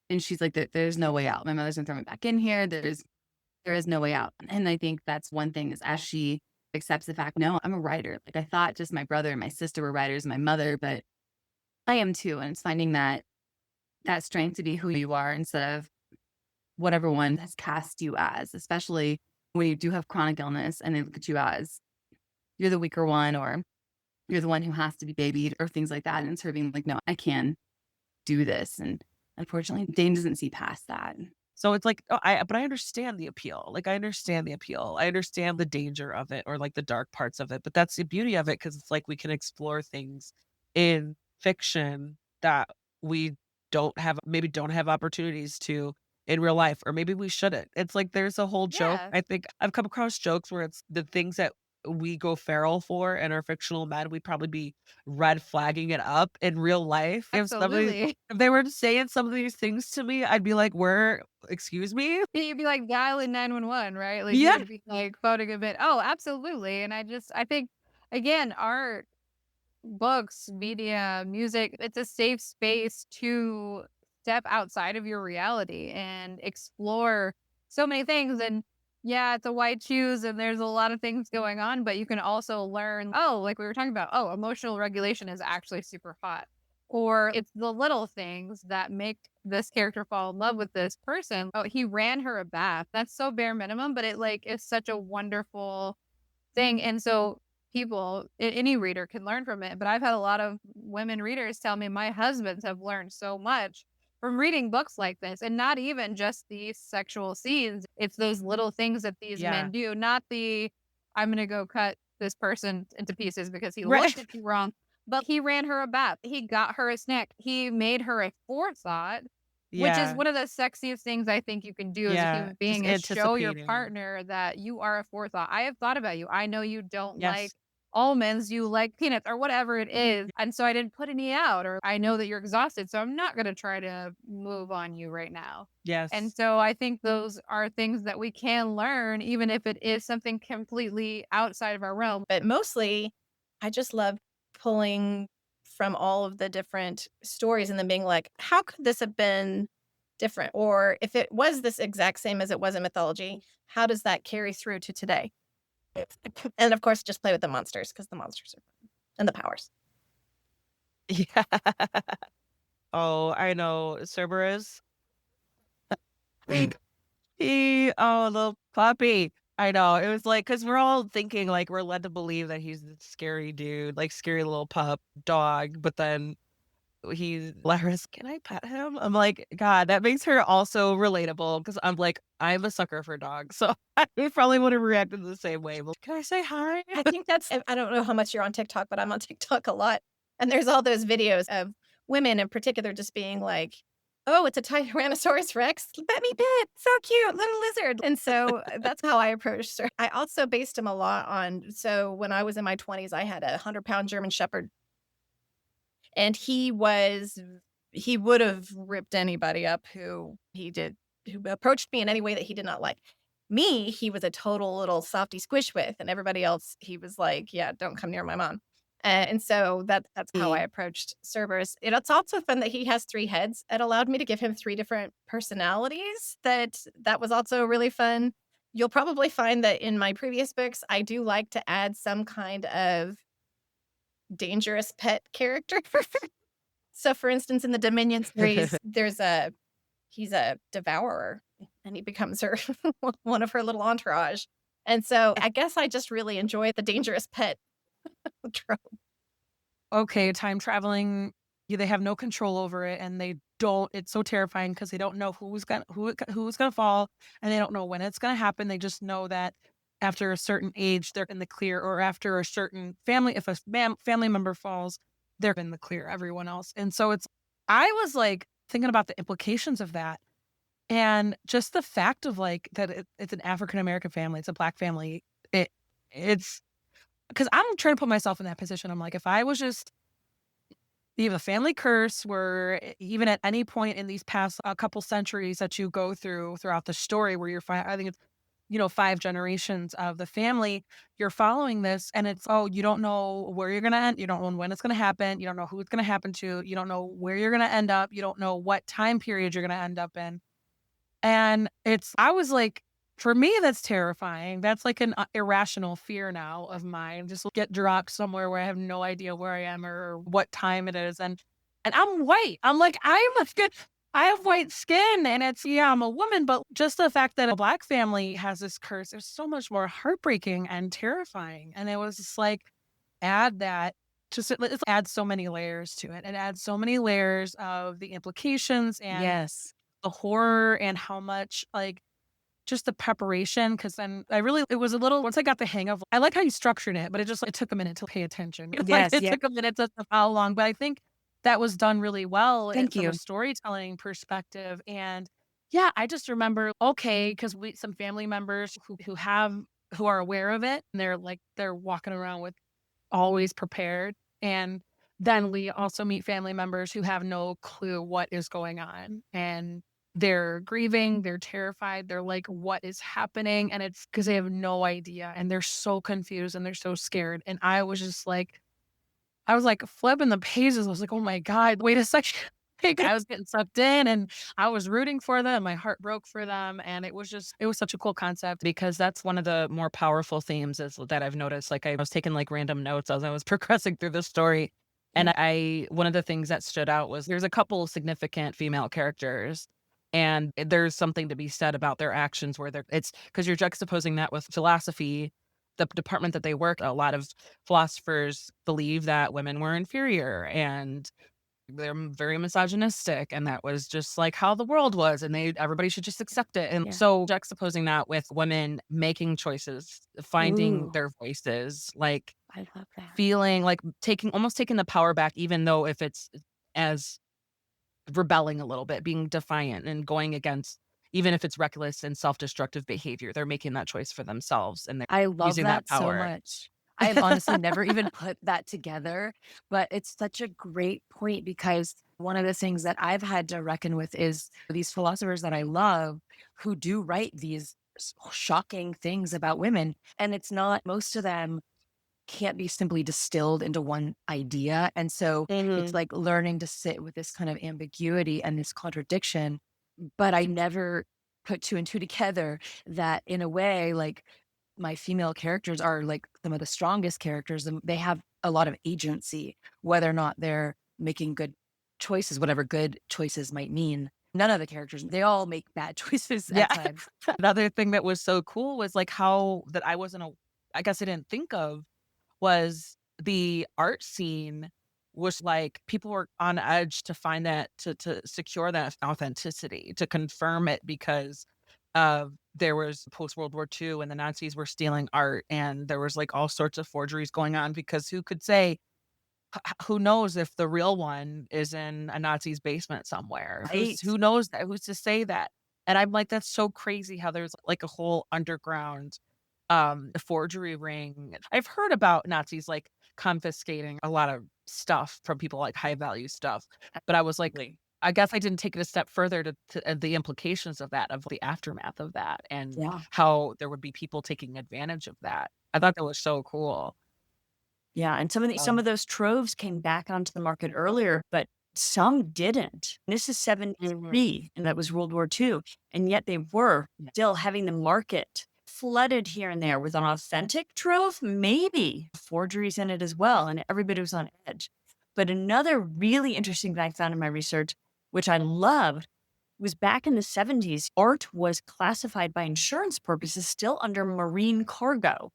And she's like, there's no way out. My mother's gonna throw me back in here. There is no way out. And I think that's one thing, is as she accepts the fact, no, I'm a writer. Like, I thought just my brother and my sister were writers, my mother, but I am too. And it's finding that strength to be who you are instead of what everyone has cast you as, especially when you do have chronic illness and they look at you as you're the weaker one, or you're the one who has to be babied, or things like that. And it's her being like, no, I can do this. And unfortunately, Dane doesn't see past that. So it's like, but I understand the appeal. Like, I understand the appeal. I understand the danger of it, or like the dark parts of it. But that's the beauty of it, because it's like we can explore things in fiction that we maybe don't have opportunities to in real life, or maybe we shouldn't. It's like there's a whole joke. Yeah. I think I've come across jokes where it's the things that we go feral for in our fictional men, we'd probably be red flagging it up in real life. Absolutely. If they were saying some of these things to me, I'd be like, excuse me? You'd be like dialing 911, right? Like, Yeah. you would be like phoning a bit. Oh, absolutely. And I think, again, art, books, media, music, it's a safe space to step outside of your reality and explore so many things. And yeah, it's a white shoes and there's a lot of things going on, but you can also learn, oh, like we were talking about, oh, emotional regulation is actually super hot. Or it's the little things that make this character fall in love with this person. Oh, he ran her a bath. That's so bare minimum, but it like is such a wonderful thing. And so any reader can learn from it. But I've had a lot of women readers tell me my husbands have learned so much from reading books like this, and not even just these sexual scenes. It's those little things that these men do, not I'm going to go cut this person into pieces because he looked at you wrong. But he ran her a bath. He got her a snack. He made her a forethought, which is one of the sexiest things I think you can do as a human being, is show your partner that you are a forethought. I have thought about you. I know you don't like almonds, you like peanuts or whatever it is. And so I didn't put any out, or I know that you're exhausted, so I'm not going to try to move on you right now. Yes. And so I think those are things that we can learn, even if it is something completely outside of our realm. But mostly, I just love pulling from all of the different stories and then being like, how could this have been different? Or if it was this exact same as it was in mythology, how does that carry through to today? And of course, just play with the monsters, because the monsters are fun. And the powers. Yeah. Oh, I know. Cerberus. Little puppy. I know. It was like, because we're all thinking, like, we're led to believe that he's this scary dude, like scary little pup dog. But then Laris, can I pet him? I'm like, God, that makes her also relatable, because I'm like, I'm a sucker for dogs. So I probably would have reacted the same way. Well, can I say hi? I think I don't know how much you're on TikTok, but I'm on TikTok a lot. And there's all those videos of women in particular just being like, oh, it's a Tyrannosaurus Rex. Let me pet. So cute. Little lizard. And so that's how I approached her. I also based him a lot on, so when I was in my 20s, I had a 100-pound German Shepherd. And he would have ripped anybody up who approached me in any way that he did not like. Me, he was a total little softy squish with, and everybody else, he was like, yeah, don't come near my mom. And so that's how I approached Cerberus. It's also fun that he has 3 heads. It allowed me to give him 3 different personalities. That was also really fun. You'll probably find that in my previous books, I do like to add some kind of dangerous pet character. So, for instance, in the Dominion series, he's a devourer, and he becomes her one of her little entourage. And so I guess I just really enjoy the dangerous pet trope. Okay, time traveling, they have no control over it, and they don't it's so terrifying because they don't know who's gonna fall, and they don't know when it's gonna happen. They just know that after a certain age, they're in the clear, or after a certain family if a family member falls, they're in the clear, everyone else. And so I was, like, thinking about the implications of that, and just the fact of, like, that it's an African American family, it's a Black family. It's because I'm trying to put myself in that position. I'm like, if I was just you have a family curse where even at any point in these past couple centuries that you go throughout the story where I think it's, 5 generations of the family, you're following this and it's, oh, you don't know where you're going to end. You don't know when it's going to happen. You don't know who it's going to happen to. You don't know where you're going to end up. You don't know what time period you're going to end up in. And I was like, for me, that's terrifying. That's like an irrational fear now of mine. Just get dropped somewhere where I have no idea where I am or what time it is. And I'm white. I'm like, I have white skin and I'm a woman, but just the fact that a Black family has this curse is so much more heartbreaking and terrifying. And it was just like, add that. Let's add so many layers to it. It adds so many layers of the implications and Yes. the horror and how much like just the preparation. Cause then it was a little, once I got the hang of, I like how you structured it, but it took a minute to pay attention. Yes, It yeah. took a minute to how long, but I think that was done really well Thank from you. a storytelling perspective. And yeah, I just remember, okay, cause some family members who are aware of it and they're walking around with always prepared. And then we also meet family members who have no clue what is going on and they're grieving, they're terrified, they're like, what is happening? And it's because they have no idea and they're so confused and they're so scared. And I was like flipping the pages. I was like, oh my God, wait a second. Like I was getting sucked in and I was rooting for them. My heart broke for them. And it was such a cool concept because that's one of the more powerful themes that I've noticed. Like I was taking like random notes as I was progressing through the story. And one of the things that stood out was there's a couple significant female characters. And there's something to be said about their actions it's because you're juxtaposing that with philosophy, the department that they work. A lot of philosophers believe that women were inferior and they're very misogynistic, and that was just like how the world was, and everybody should just accept it. And so juxtaposing that with women making choices, finding Ooh. their voices, like I love that. feeling like almost taking the power back, even though if it's as rebelling a little bit, being defiant and going against, even if it's reckless and self-destructive behavior, they're making that choice for themselves and they're I love using that that so power. much. I have honestly never even put that together, but it's such a great point because one of the things that I've had to reckon with is these philosophers that I love who do write these shocking things about women. And it's not, most of them can't be simply distilled into one idea. And so it's like learning to sit with this kind of ambiguity and this contradiction. But I never put 2 and 2 together that in a way, like my female characters are like some of the strongest characters and they have a lot of agency, whether or not they're making good choices, whatever good choices might mean. None of the characters, they all make bad choices Yeah. at times. Another thing that was so cool was like how that I guess I didn't think of was the art scene was like people were on edge to find that to secure that authenticity, to confirm it because there was post World War II and the Nazis were stealing art and there was like all sorts of forgeries going on because who could say who knows if the real one is in a Nazi's basement somewhere? Right. Who knows that? Who's to say that? And I'm like, that's so crazy how there's like a whole underground forgery ring. I've heard about Nazis like confiscating a lot of stuff from people, like high value stuff. But I was like, I guess I didn't take it a step further to the implications of that, of the aftermath of that, and Yeah. how there would be people taking advantage of that. I thought that was so cool. Yeah, and some of those troves came back onto the market earlier, but some didn't. This is 73, and that was World War II, and yet they were still having the market flooded here and there with an authentic trove, maybe forgeries in it as well, and everybody was on edge. But another really interesting thing I found in my research, which I loved, was back in the 70s, art was classified by insurance purposes still under marine cargo.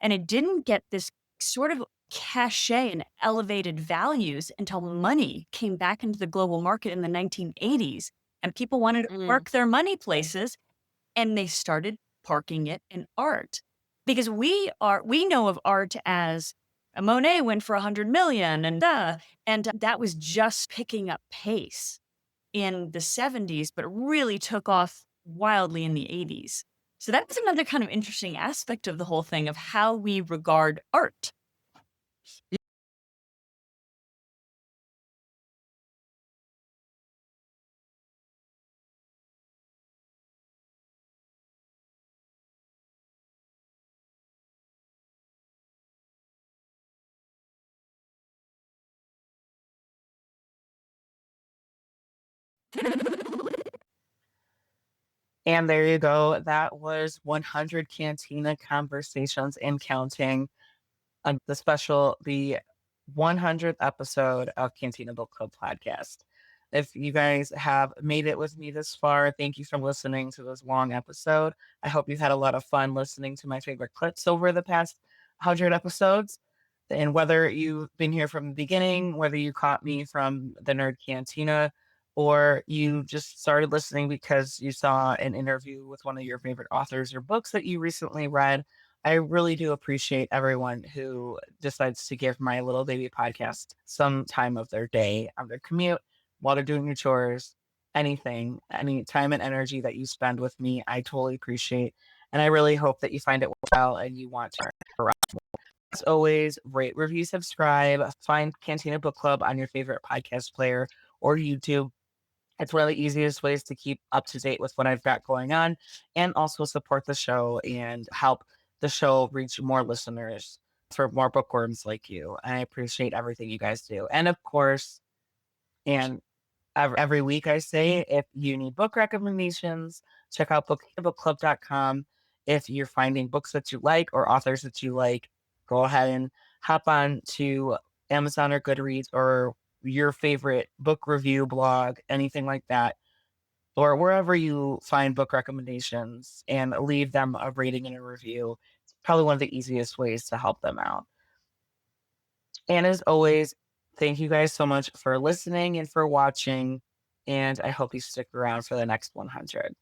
And it didn't get this sort of cachet and elevated values until money came back into the global market in the 1980s. And people wanted to park their money places, and they started parking it in art. Because we know of art as Monet went for 100 million and that was just picking up pace in the 70s, but really took off wildly in the 80s. So that was another kind of interesting aspect of the whole thing of how we regard art. And there you go. That was 100 Cantina Conversations and Counting, the 100th episode of Cantina Book Club podcast. If you guys have made it with me this far, thank you for listening to this long episode. I hope you've had a lot of fun listening to my favorite clips over the past 100 episodes. And whether you've been here from the beginning, whether you caught me from the Nerd Cantina, or you just started listening because you saw an interview with one of your favorite authors or books that you recently read, I really do appreciate everyone who decides to give my little baby podcast some time of their day, on their commute, while they're doing your chores, anything, any time and energy that you spend with me, I totally appreciate. And I really hope that you find it well and you want to interact. As always, rate, review, subscribe, find Cantina Book Club on your favorite podcast player or YouTube. It's one of the easiest ways to keep up to date with what I've got going on and also support the show and help the show reach more listeners for more bookworms like you. I appreciate everything you guys do. And of course, and every week I say, if you need book recommendations, check out bookclub.com. If you're finding books that you like or authors that you like, go ahead and hop on to Amazon or Goodreads or your favorite book review blog, anything like that, or wherever you find book recommendations and leave them a rating and a review. It's probably one of the easiest ways to help them out. And as always, thank you guys so much for listening and for watching. And I hope you stick around for the next 100.